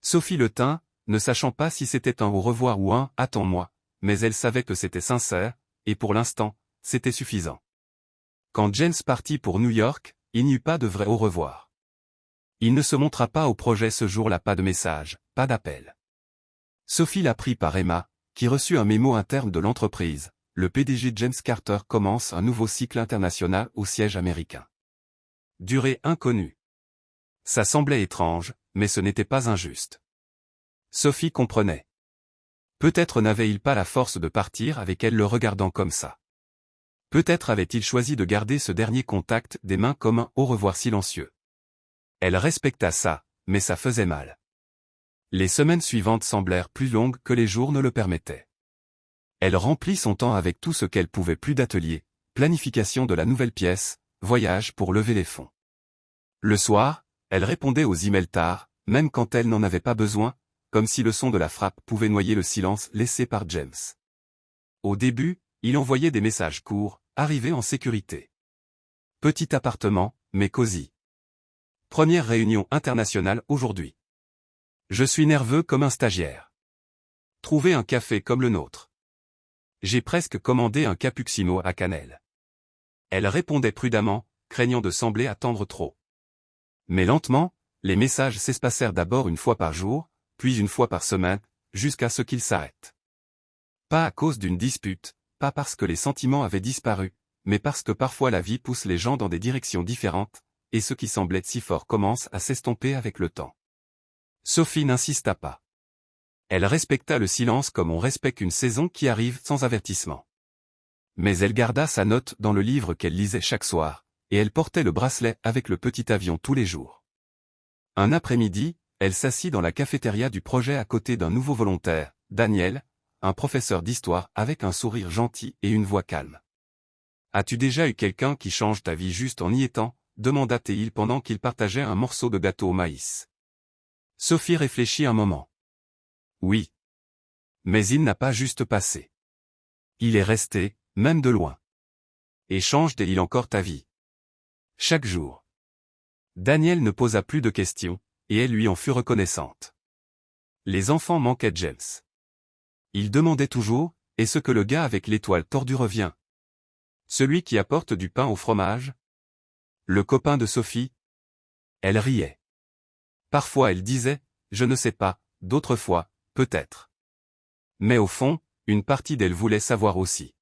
Sophie le tint, ne sachant pas si c'était un au revoir ou un « attends-moi », mais elle savait que c'était sincère, et pour l'instant, c'était suffisant. Quand James partit pour New York, il n'y eut pas de vrai au revoir. Il ne se montra pas au projet ce jour-là, pas de message, pas d'appel. Sophie l'apprit par Emma, qui reçut un mémo interne de l'entreprise. Le PDG James Carter commence un nouveau cycle international au siège américain. Durée inconnue. Ça semblait étrange, mais ce n'était pas injuste. Sophie comprenait. Peut-être n'avait-il pas la force de partir avec elle le regardant comme ça. Peut-être avait-il choisi de garder ce dernier contact des mains comme un au revoir silencieux. Elle respecta ça, mais ça faisait mal. Les semaines suivantes semblèrent plus longues que les jours ne le permettaient. Elle remplit son temps avec tout ce qu'elle pouvait, plus d'atelier, planification de la nouvelle pièce, voyage pour lever les fonds. Le soir, elle répondait aux emails tard, même quand elle n'en avait pas besoin, comme si le son de la frappe pouvait noyer le silence laissé par James. Au début, il envoyait des messages courts, arrivés en sécurité. Petit appartement, mais cosy. Première réunion internationale aujourd'hui. Je suis nerveux comme un stagiaire. Trouvez un café comme le nôtre. J'ai presque commandé un cappuccino à cannelle. Elle répondait prudemment, craignant de sembler attendre trop. Mais lentement, les messages s'espacèrent d'abord une fois par jour, puis une fois par semaine, jusqu'à ce qu'ils s'arrêtent. Pas à cause d'une dispute, pas parce que les sentiments avaient disparu, mais parce que parfois la vie pousse les gens dans des directions différentes, et ce qui semblait si fort commence à s'estomper avec le temps. Sophie n'insista pas. Elle respecta le silence comme on respecte une saison qui arrive sans avertissement. Mais elle garda sa note dans le livre qu'elle lisait chaque soir, et elle portait le bracelet avec le petit avion tous les jours. Un après-midi, elle s'assit dans la cafétéria du projet à côté d'un nouveau volontaire, Daniel, un professeur d'histoire avec un sourire gentil et une voix calme. « As-tu déjà eu quelqu'un qui change ta vie juste en y étant ?» demanda-t-il pendant qu'il partageait un morceau de gâteau au maïs. Sophie réfléchit un moment. Oui. Mais il n'a pas juste passé. Il est resté, même de loin. Et change-t-il encore ta vie? Chaque jour. Daniel ne posa plus de questions, et elle lui en fut reconnaissante. Les enfants manquaient James. Il demandait toujours, « Est-ce que le gars avec l'étoile tordue revient? Celui qui apporte du pain au fromage? Le copain de Sophie ?» Elle riait. Parfois elle disait, « Je ne sais pas », d'autres fois, « Peut-être. » Mais au fond, une partie d'elle voulait savoir aussi.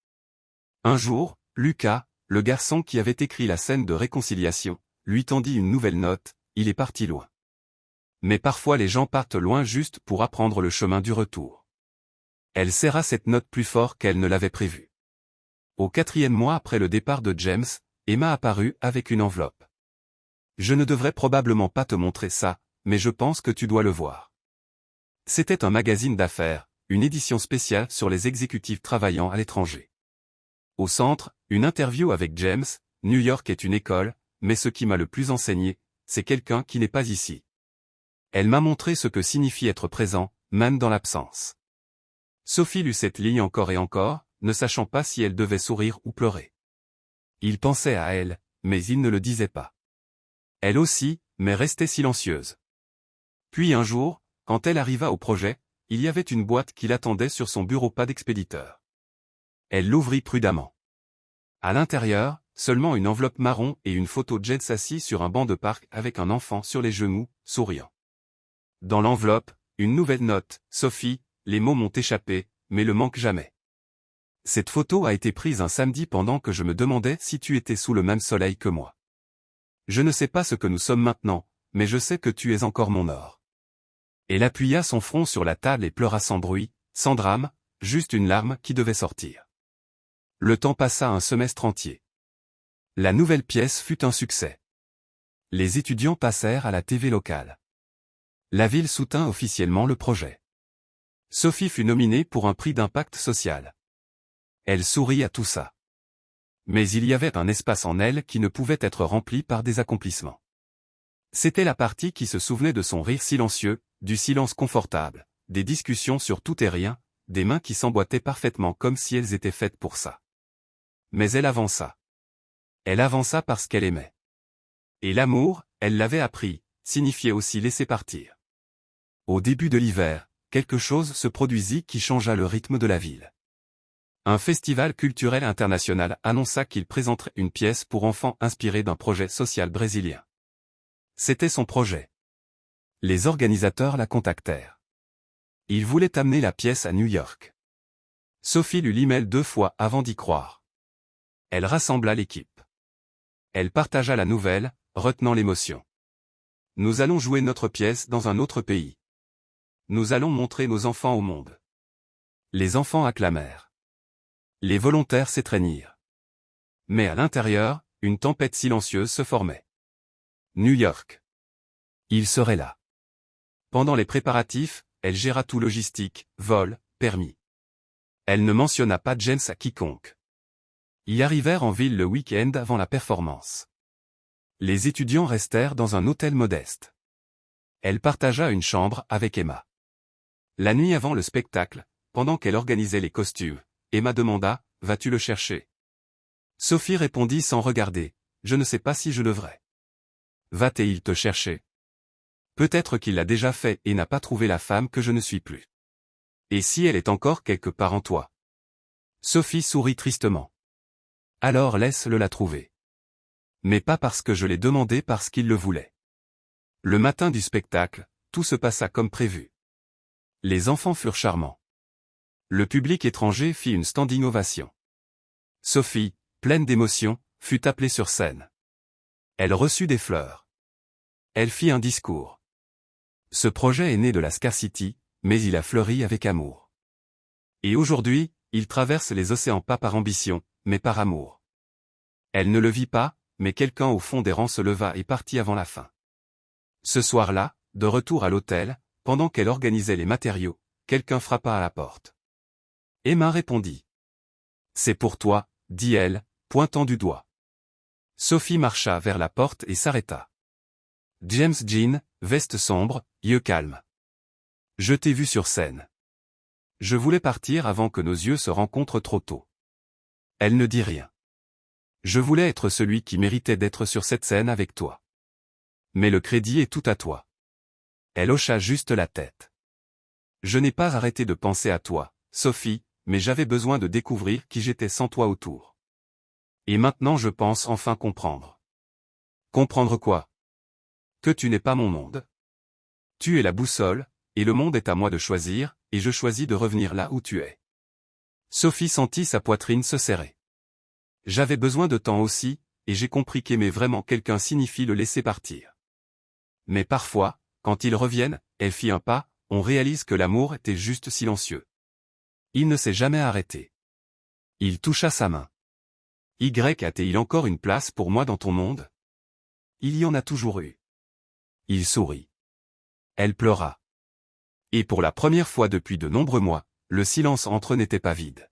Un jour, Lucas, le garçon qui avait écrit la scène de réconciliation, lui tendit une nouvelle note, il est parti loin. Mais parfois les gens partent loin juste pour apprendre le chemin du retour. Elle serra cette note plus fort qu'elle ne l'avait prévu. Au 4e mois après le départ de James, Emma apparut avec une enveloppe. « Je ne devrais probablement pas te montrer ça, mais je pense que tu dois le voir. » C'était un magazine d'affaires, une édition spéciale sur les exécutifs travaillant à l'étranger. Au centre, une interview avec James. New York est une école, mais ce qui m'a le plus enseigné, c'est quelqu'un qui n'est pas ici. Elle m'a montré ce que signifie être présent, même dans l'absence. Sophie lut cette ligne encore et encore, ne sachant pas si elle devait sourire ou pleurer. Il pensait à elle, mais il ne le disait pas. Elle aussi, mais restait silencieuse. Puis un jour, quand elle arriva au projet, il y avait une boîte qui l'attendait sur son bureau, pas d'expéditeur. Elle l'ouvrit prudemment. À l'intérieur, seulement une enveloppe marron et une photo de James assis sur un banc de parc avec un enfant sur les genoux, souriant. Dans l'enveloppe, une nouvelle note, « Sophie, les mots m'ont échappé, mais le manque jamais. Cette photo a été prise un samedi pendant que je me demandais si tu étais sous le même soleil que moi. Je ne sais pas ce que nous sommes maintenant, mais je sais que tu es encore mon or. » Elle appuya son front sur la table et pleura sans bruit, sans drame, juste une larme qui devait sortir. Le temps passa un semestre entier. La nouvelle pièce fut un succès. Les étudiants passèrent à la TV locale. La ville soutint officiellement le projet. Sophie fut nominée pour un prix d'impact social. Elle sourit à tout ça. Mais il y avait un espace en elle qui ne pouvait être rempli par des accomplissements. C'était la partie qui se souvenait de son rire silencieux, du silence confortable, des discussions sur tout et rien, des mains qui s'emboîtaient parfaitement comme si elles étaient faites pour ça. Mais elle avança. Elle avança parce qu'elle aimait. Et l'amour, elle l'avait appris, signifiait aussi laisser partir. Au début de l'hiver, quelque chose se produisit qui changea le rythme de la ville. Un festival culturel international annonça qu'il présenterait une pièce pour enfants inspirée d'un projet social brésilien. C'était son projet. Les organisateurs la contactèrent. Ils voulaient amener la pièce à New York. Sophie lut l'email 2 fois avant d'y croire. Elle rassembla l'équipe. Elle partagea la nouvelle, retenant l'émotion. Nous allons jouer notre pièce dans un autre pays. Nous allons montrer nos enfants au monde. Les enfants acclamèrent. Les volontaires s'étreignirent. Mais à l'intérieur, une tempête silencieuse se formait. New York. Il serait là. Pendant les préparatifs, elle géra tout logistique, vol, permis. Elle ne mentionna pas James à quiconque. Ils arrivèrent en ville le week-end avant la performance. Les étudiants restèrent dans un hôtel modeste. Elle partagea une chambre avec Emma. La nuit avant le spectacle, pendant qu'elle organisait les costumes, Emma demanda « Vas-tu le chercher ?» Sophie répondit sans regarder « Je ne sais pas si je devrais. »« Va-t-il te chercher ? Peut-être qu'il l'a déjà fait et n'a pas trouvé la femme que je ne suis plus. Et si elle est encore quelque part en toi ?» Sophie sourit tristement. « Alors laisse-le la trouver. Mais pas parce que je l'ai demandé, parce qu'il le voulait. » Le matin du spectacle, tout se passa comme prévu. Les enfants furent charmants. Le public étranger fit une standing ovation. Sophie, pleine d'émotion, fut appelée sur scène. Elle reçut des fleurs. Elle fit un discours. Ce projet est né de la scarcity, mais il a fleuri avec amour. Et aujourd'hui, il traverse les océans pas par ambition, mais par amour. Elle ne le vit pas, mais quelqu'un au fond des rangs se leva et partit avant la fin. Ce soir-là, de retour à l'hôtel, pendant qu'elle organisait les matériaux, quelqu'un frappa à la porte. Emma répondit. « C'est pour toi, » dit-elle, pointant du doigt. Sophie marcha vers la porte et s'arrêta. James Jean, veste sombre, yeux calmes. « Je t'ai vu sur scène. Je voulais partir avant que nos yeux se rencontrent trop tôt. » Elle ne dit rien. « Je voulais être celui qui méritait d'être sur cette scène avec toi. Mais le crédit est tout à toi. » Elle hocha juste la tête. « Je n'ai pas arrêté de penser à toi, Sophie, mais j'avais besoin de découvrir qui j'étais sans toi autour. Et maintenant je pense enfin comprendre. » « Comprendre quoi ? » ? « Que tu n'es pas mon monde. Tu es la boussole, et le monde est à moi de choisir, et je choisis de revenir là où tu es. » Sophie sentit sa poitrine se serrer. « J'avais besoin de temps aussi, et j'ai compris qu'aimer vraiment quelqu'un signifie le laisser partir. Mais parfois, quand ils reviennent, » elle fit un pas, « on réalise que l'amour était juste silencieux. Il ne s'est jamais arrêté. Il toucha sa main. « A-t-il encore une place pour moi dans ton monde ? Il y en a toujours eu. » Il sourit. Elle pleura. Et pour la première fois depuis de nombreux mois, le silence entre eux n'était pas vide.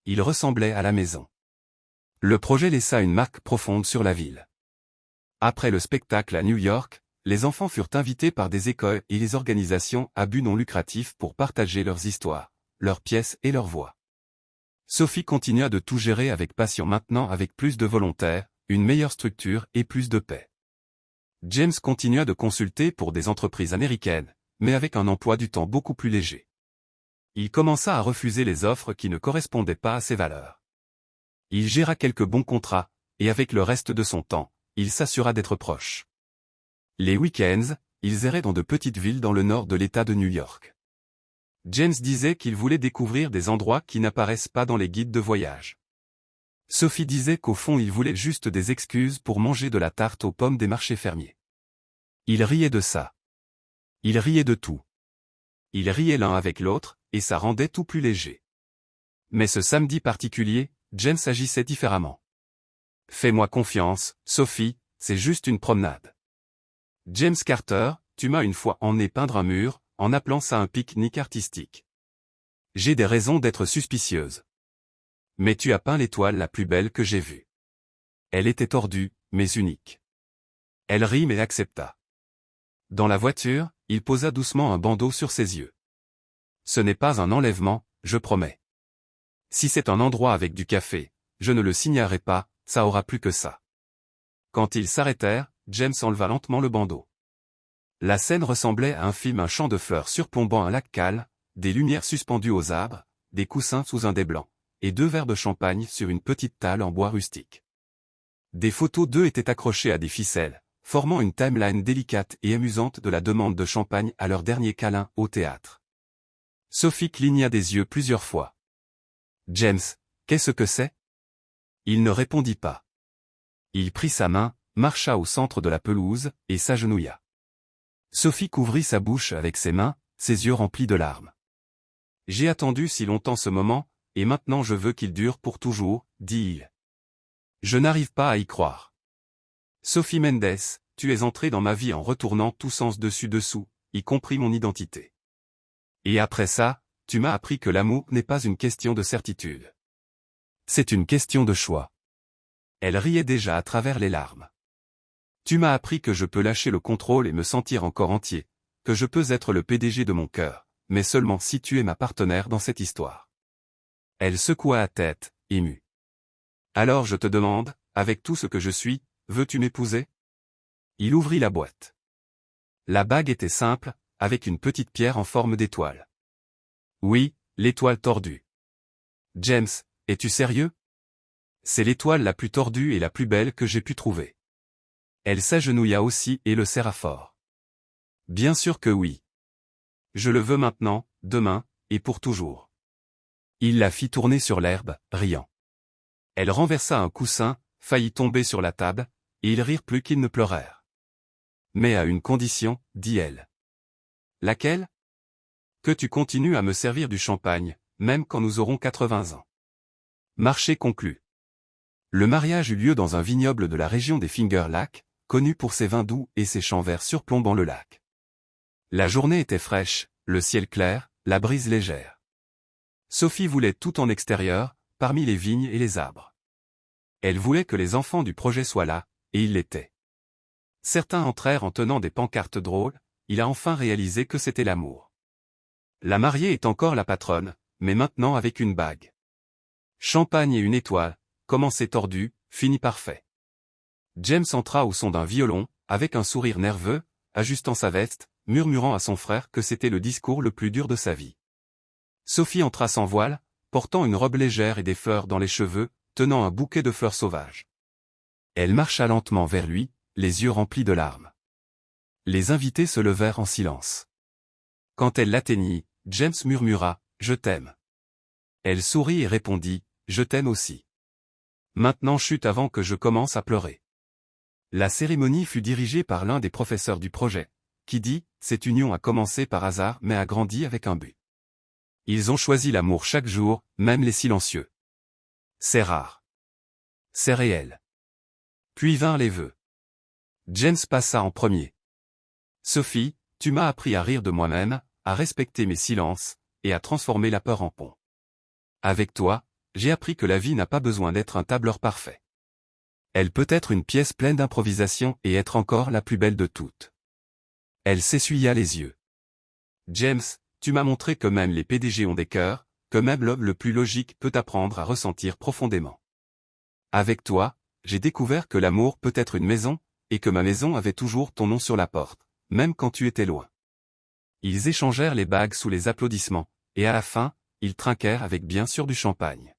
Il ressemblait à la maison. Le projet laissa une marque profonde sur la ville. Après le spectacle à New York, les enfants furent invités par des écoles et les organisations à but non lucratif pour partager leurs histoires, leurs pièces et leurs voix. Sophie continua de tout gérer avec passion, maintenant avec plus de volontaires, une meilleure structure et plus de paix. James continua de consulter pour des entreprises américaines, mais avec un emploi du temps beaucoup plus léger. Il commença à refuser les offres qui ne correspondaient pas à ses valeurs. Il géra quelques bons contrats, et avec le reste de son temps, il s'assura d'être proche. Les week-ends, ils erraient dans de petites villes dans le nord de l'État de New York. James disait qu'il voulait découvrir des endroits qui n'apparaissent pas dans les guides de voyage. Sophie disait qu'au fond il voulait juste des excuses pour manger de la tarte aux pommes des marchés fermiers. Ils riaient de ça. Ils riaient de tout. Ils riaient l'un avec l'autre, et ça rendait tout plus léger. Mais ce samedi particulier, James agissait différemment. « Fais-moi confiance, Sophie, c'est juste une promenade. » James Carter, tu m'as une fois emmené peindre un mur, en appelant ça un pique-nique artistique. J'ai des raisons d'être suspicieuse. Mais tu as peint l'étoile la plus belle que j'ai vue. Elle était tordue, mais unique. Elle rit mais accepta. Dans la voiture, il posa doucement un bandeau sur ses yeux. Ce n'est pas un enlèvement, je promets. Si c'est un endroit avec du café, je ne le signalerai pas, ça aura plus que ça. Quand ils s'arrêtèrent, James enleva lentement le bandeau. La scène ressemblait à un film, un champ de fleurs surplombant un lac calme, des lumières suspendues aux arbres, des coussins sous un dais blanc, et 2 verres de champagne sur une petite table en bois rustique. Des photos d'eux étaient accrochées à des ficelles, formant une timeline délicate et amusante de la demande de champagne à leur dernier câlin au théâtre. Sophie cligna des yeux plusieurs fois. « James, qu'est-ce que c'est ?» Il ne répondit pas. Il prit sa main, marcha au centre de la pelouse, et s'agenouilla. Sophie couvrit sa bouche avec ses mains, ses yeux remplis de larmes. « J'ai attendu si longtemps ce moment, et maintenant je veux qu'il dure pour toujours, dit-il. Je n'arrive pas à y croire. Sophie Mendes, tu es entrée dans ma vie en retournant tout sens dessus-dessous, y compris mon identité. Et après ça, tu m'as appris que l'amour n'est pas une question de certitude. C'est une question de choix. » Elle riait déjà à travers les larmes. « Tu m'as appris que je peux lâcher le contrôle et me sentir encore entier, que je peux être le PDG de mon cœur, mais seulement si tu es ma partenaire dans cette histoire. » Elle secoua la tête, émue. « Alors je te demande, avec tout ce que je suis, veux-tu m'épouser ?» Il ouvrit la boîte. La bague était simple, avec une petite pierre en forme d'étoile. Oui, l'étoile tordue. « James, es-tu sérieux ? C'est l'étoile la plus tordue et la plus belle que j'ai pu trouver. » Elle s'agenouilla aussi et le serra fort. « Bien sûr que oui. Je le veux maintenant, demain, et pour toujours. » Il la fit tourner sur l'herbe, riant. Elle renversa un coussin, faillit tomber sur la table, et ils rirent plus qu'ils ne pleurèrent. « Mais à une condition, dit-elle. »« Laquelle ? » ?»« Que tu continues à me servir du champagne, même quand nous aurons 80 ans. » Marché conclu. Le mariage eut lieu dans un vignoble de la région des Finger Lakes, connu pour ses vins doux et ses champs verts surplombant le lac. La journée était fraîche, le ciel clair, la brise légère. Sophie voulait tout en extérieur, parmi les vignes et les arbres. Elle voulait que les enfants du projet soient là, et ils l'étaient. Certains entrèrent en tenant des pancartes drôles, il a enfin réalisé que c'était l'amour. La mariée est encore la patronne, mais maintenant avec une bague. Champagne et une étoile, commencé tordu, fini parfait. James entra au son d'un violon, avec un sourire nerveux, ajustant sa veste, murmurant à son frère que c'était le discours le plus dur de sa vie. Sophie entra sans voile, portant une robe légère et des fleurs dans les cheveux, tenant un bouquet de fleurs sauvages. Elle marcha lentement vers lui, les yeux remplis de larmes. Les invités se levèrent en silence. Quand elle l'atteignit, James murmura « Je t'aime ». Elle sourit et répondit « Je t'aime aussi. Maintenant chute avant que je commence à pleurer. » La cérémonie fut dirigée par l'un des professeurs du projet, qui dit « Cette union a commencé par hasard mais a grandi avec un but. Ils ont choisi l'amour chaque jour, même les silencieux. C'est rare. C'est réel. » Puis vinrent les vœux. James passa en premier. « Sophie, tu m'as appris à rire de moi-même, à respecter mes silences, et à transformer la peur en pont. Avec toi, j'ai appris que la vie n'a pas besoin d'être un tableur parfait. Elle peut être une pièce pleine d'improvisation et être encore la plus belle de toutes. » Elle s'essuya les yeux. « James, tu m'as montré que même les PDG ont des cœurs, que même l'homme le plus logique peut apprendre à ressentir profondément. Avec toi, j'ai découvert que l'amour peut être une maison, et que ma maison avait toujours ton nom sur la porte, même quand tu étais loin. » Ils échangèrent les bagues sous les applaudissements, et à la fin, ils trinquèrent avec bien sûr du champagne.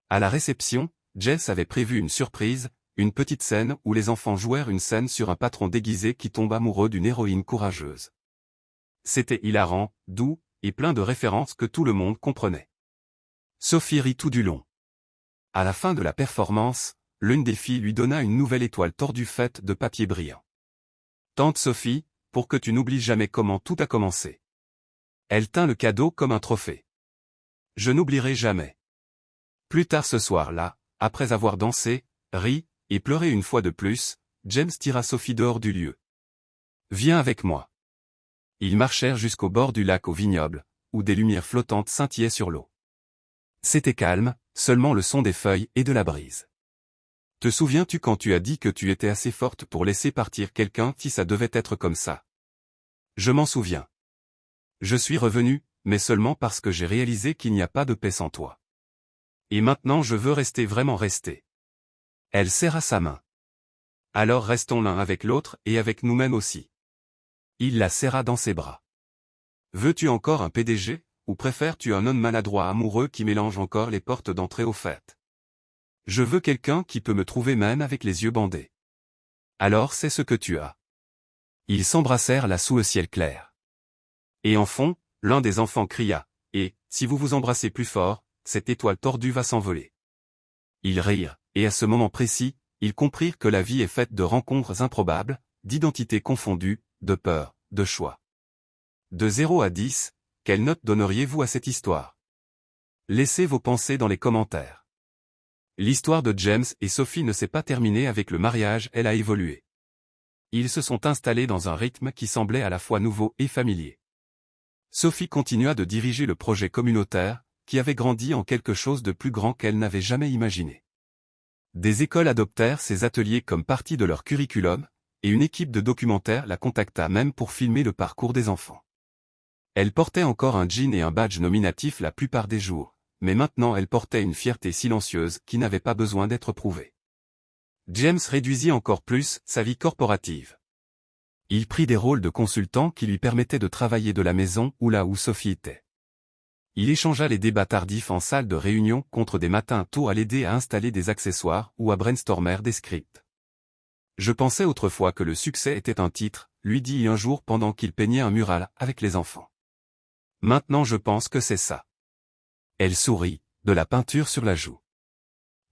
À la réception, Jess avait prévu une surprise, une petite scène où les enfants jouèrent une scène sur un patron déguisé qui tombe amoureux d'une héroïne courageuse. C'était hilarant, doux, et plein de références que tout le monde comprenait. Sophie rit tout du long. À la fin de la performance, l'une des filles lui donna une nouvelle étoile tordue faite de papier brillant. « Tante Sophie, pour que tu n'oublies jamais comment tout a commencé. » Elle tint le cadeau comme un trophée. « Je n'oublierai jamais. » Plus tard ce soir-là, après avoir dansé, ri, et pleuré une fois de plus, James tira Sophie dehors du lieu. « Viens avec moi. » Ils marchèrent jusqu'au bord du lac au vignoble, où des lumières flottantes scintillaient sur l'eau. C'était calme, seulement le son des feuilles et de la brise. « Te souviens-tu quand tu as dit que tu étais assez forte pour laisser partir quelqu'un si ça devait être comme ça ? Je m'en souviens. Je suis revenu, mais seulement parce que j'ai réalisé qu'il n'y a pas de paix sans toi. Et maintenant je veux rester vraiment rester. » Elle serra sa main. Alors restons l'un avec l'autre et avec nous-mêmes aussi. Il la serra dans ses bras. Veux-tu encore un PDG, ou préfères-tu un homme maladroit amoureux qui mélange encore les portes d'entrée aux fêtes? Je veux quelqu'un qui peut me trouver même avec les yeux bandés. Alors c'est ce que tu as. Ils s'embrassèrent là sous le ciel clair. Et en fond, l'un des enfants cria, « Et, si vous vous embrassez plus fort, cette étoile tordue va s'envoler. » Ils rirent, et à ce moment précis, ils comprirent que la vie est faite de rencontres improbables, d'identités confondues, de peur, de choix. De 0 à 10, quelle note donneriez-vous à cette histoire? Laissez vos pensées dans les commentaires. L'histoire de James et Sophie ne s'est pas terminée avec le mariage, elle a évolué. Ils se sont installés dans un rythme qui semblait à la fois nouveau et familier. Sophie continua de diriger le projet communautaire, qui avait grandi en quelque chose de plus grand qu'elle n'avait jamais imaginé. Des écoles adoptèrent ces ateliers comme partie de leur curriculum, et une équipe de documentaires la contacta même pour filmer le parcours des enfants. Elle portait encore un jean et un badge nominatif la plupart des jours, mais maintenant elle portait une fierté silencieuse qui n'avait pas besoin d'être prouvée. James réduisit encore plus sa vie corporative. Il prit des rôles de consultant qui lui permettaient de travailler de la maison ou là où Sophie était. Il échangea les débats tardifs en salle de réunion contre des matins tôt à l'aider à installer des accessoires ou à brainstormer des scripts. Je pensais autrefois que le succès était un titre, lui dit un jour pendant qu'il peignait un mural avec les enfants. Maintenant je pense que c'est ça. Elle sourit, de la peinture sur la joue.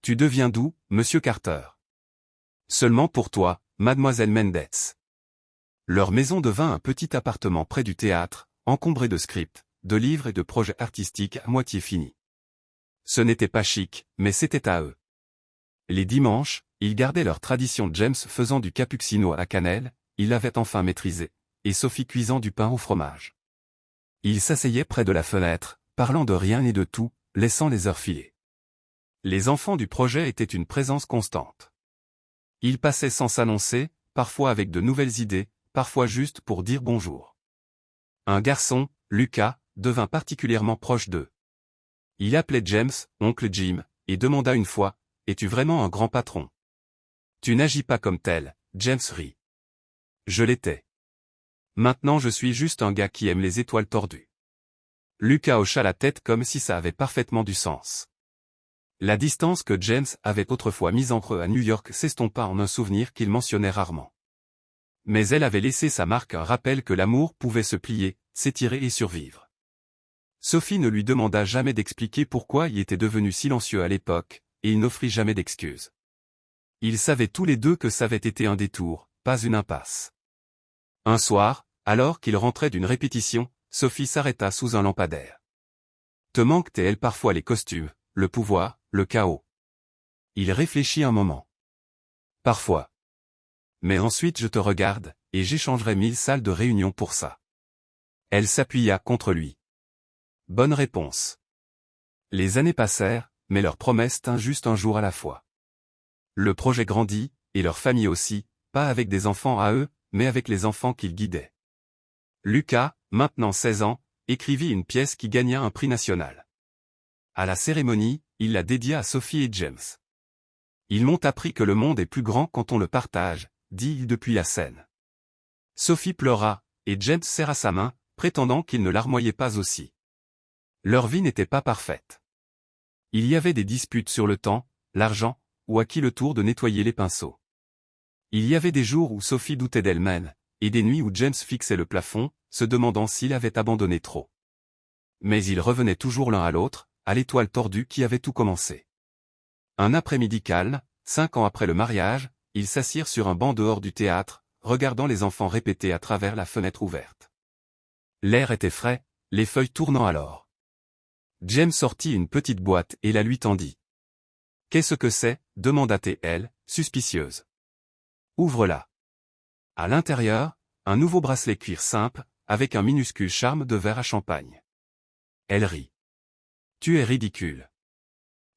Tu deviens doux, monsieur Carter. Seulement pour toi, mademoiselle Mendez. Leur maison devint un petit appartement près du théâtre, encombré de scripts, de livres et de projets artistiques à moitié finis. Ce n'était pas chic, mais c'était à eux. Les dimanches, ils gardaient leur tradition, James faisant du cappuccino à la cannelle, il l'avait enfin maîtrisé, et Sophie cuisant du pain au fromage. Ils s'asseyaient près de la fenêtre, parlant de rien et de tout, laissant les heures filer. Les enfants du projet étaient une présence constante. Ils passaient sans s'annoncer, parfois avec de nouvelles idées, parfois juste pour dire bonjour. Un garçon, Lucas, devint particulièrement proche d'eux. Il appelait James, oncle Jim, et demanda une fois, « Es-tu vraiment un grand patron? » « Tu n'agis pas comme tel, » James rit. « Je l'étais. Maintenant je suis juste un gars qui aime les étoiles tordues. » Lucas hocha la tête comme si ça avait parfaitement du sens. La distance que James avait autrefois mise entre eux à New York s'estompa en un souvenir qu'il mentionnait rarement. Mais elle avait laissé sa marque, un rappel que l'amour pouvait se plier, s'étirer et survivre. Sophie ne lui demanda jamais d'expliquer pourquoi il était devenu silencieux à l'époque, et il n'offrit jamais d'excuses. Ils savaient tous les deux que ça avait été un détour, pas une impasse. Un soir, alors qu'ils rentraient d'une répétition, Sophie s'arrêta sous un lampadaire. « Te manquent-elles parfois les costumes, le pouvoir, le chaos? » Il réfléchit un moment. « Parfois. Mais ensuite je te regarde, et j'échangerai 1000 salles de réunion pour ça. » Elle s'appuya contre lui. Bonne réponse. Les années passèrent, mais leur promesse tint juste un jour à la fois. Le projet grandit, et leur famille aussi, pas avec des enfants à eux, mais avec les enfants qu'ils guidaient. Lucas, maintenant 16 ans, écrivit une pièce qui gagna un prix national. À la cérémonie, il la dédia à Sophie et James. Ils m'ont appris que le monde est plus grand quand on le partage, dit-il depuis la scène. Sophie pleura, et James serra sa main, prétendant qu'il ne larmoyait pas aussi. Leur vie n'était pas parfaite. Il y avait des disputes sur le temps, l'argent, ou à qui le tour de nettoyer les pinceaux. Il y avait des jours où Sophie doutait d'elle-même, et des nuits où James fixait le plafond, se demandant s'il avait abandonné trop. Mais ils revenaient toujours l'un à l'autre, à l'étoile tordue qui avait tout commencé. Un après-midi calme, 5 ans après le mariage, ils s'assirent sur un banc dehors du théâtre, regardant les enfants répéter à travers la fenêtre ouverte. L'air était frais, les feuilles tournant alors. James sortit une petite boîte et la lui tendit. « Qu'est-ce que c'est » demanda-t-elle, suspicieuse. « Ouvre-la. » À l'intérieur, un nouveau bracelet cuir simple, avec un minuscule charme de verre à champagne. Elle rit. « Tu es ridicule.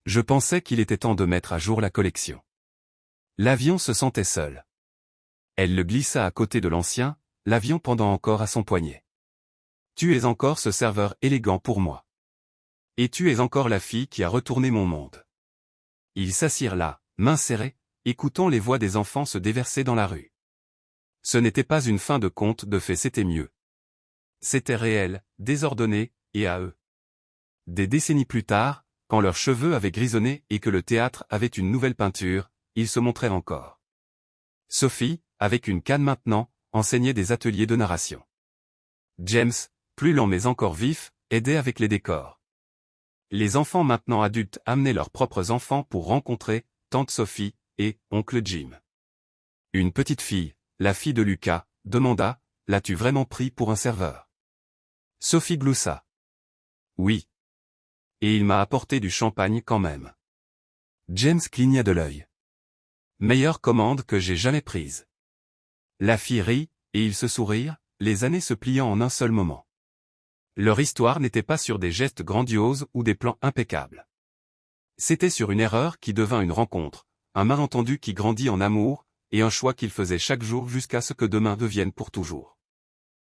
Je pensais qu'il était temps de mettre à jour la collection. » L'avion se sentait seul. Elle le glissa à côté de l'ancien, l'avion pendant encore à son poignet. « Tu es encore ce serveur élégant pour moi. Et tu es encore la fille qui a retourné mon monde. » Ils s'assirent là, mains serrées, écoutant les voix des enfants se déverser dans la rue. Ce n'était pas une fin de conte de fées, c'était mieux. C'était réel, désordonné, et à eux. Des décennies plus tard, quand leurs cheveux avaient grisonné et que le théâtre avait une nouvelle peinture, ils se montraient encore. Sophie, avec une canne maintenant, enseignait des ateliers de narration. James, plus lent mais encore vif, aidait avec les décors. Les enfants maintenant adultes amenaient leurs propres enfants pour rencontrer tante Sophie et oncle Jim. Une petite fille, la fille de Lucas, demanda « L'as-tu vraiment pris pour un serveur ?» Sophie gloussa. « Oui. Et il m'a apporté du champagne quand même. » James cligna de l'œil. « Meilleure commande que j'ai jamais prise. » La fille rit, et ils se sourirent, les années se pliant en un seul moment. Leur histoire n'était pas sur des gestes grandioses ou des plans impeccables. C'était sur une erreur qui devint une rencontre, un malentendu qui grandit en amour, et un choix qu'ils faisaient chaque jour jusqu'à ce que demain devienne pour toujours.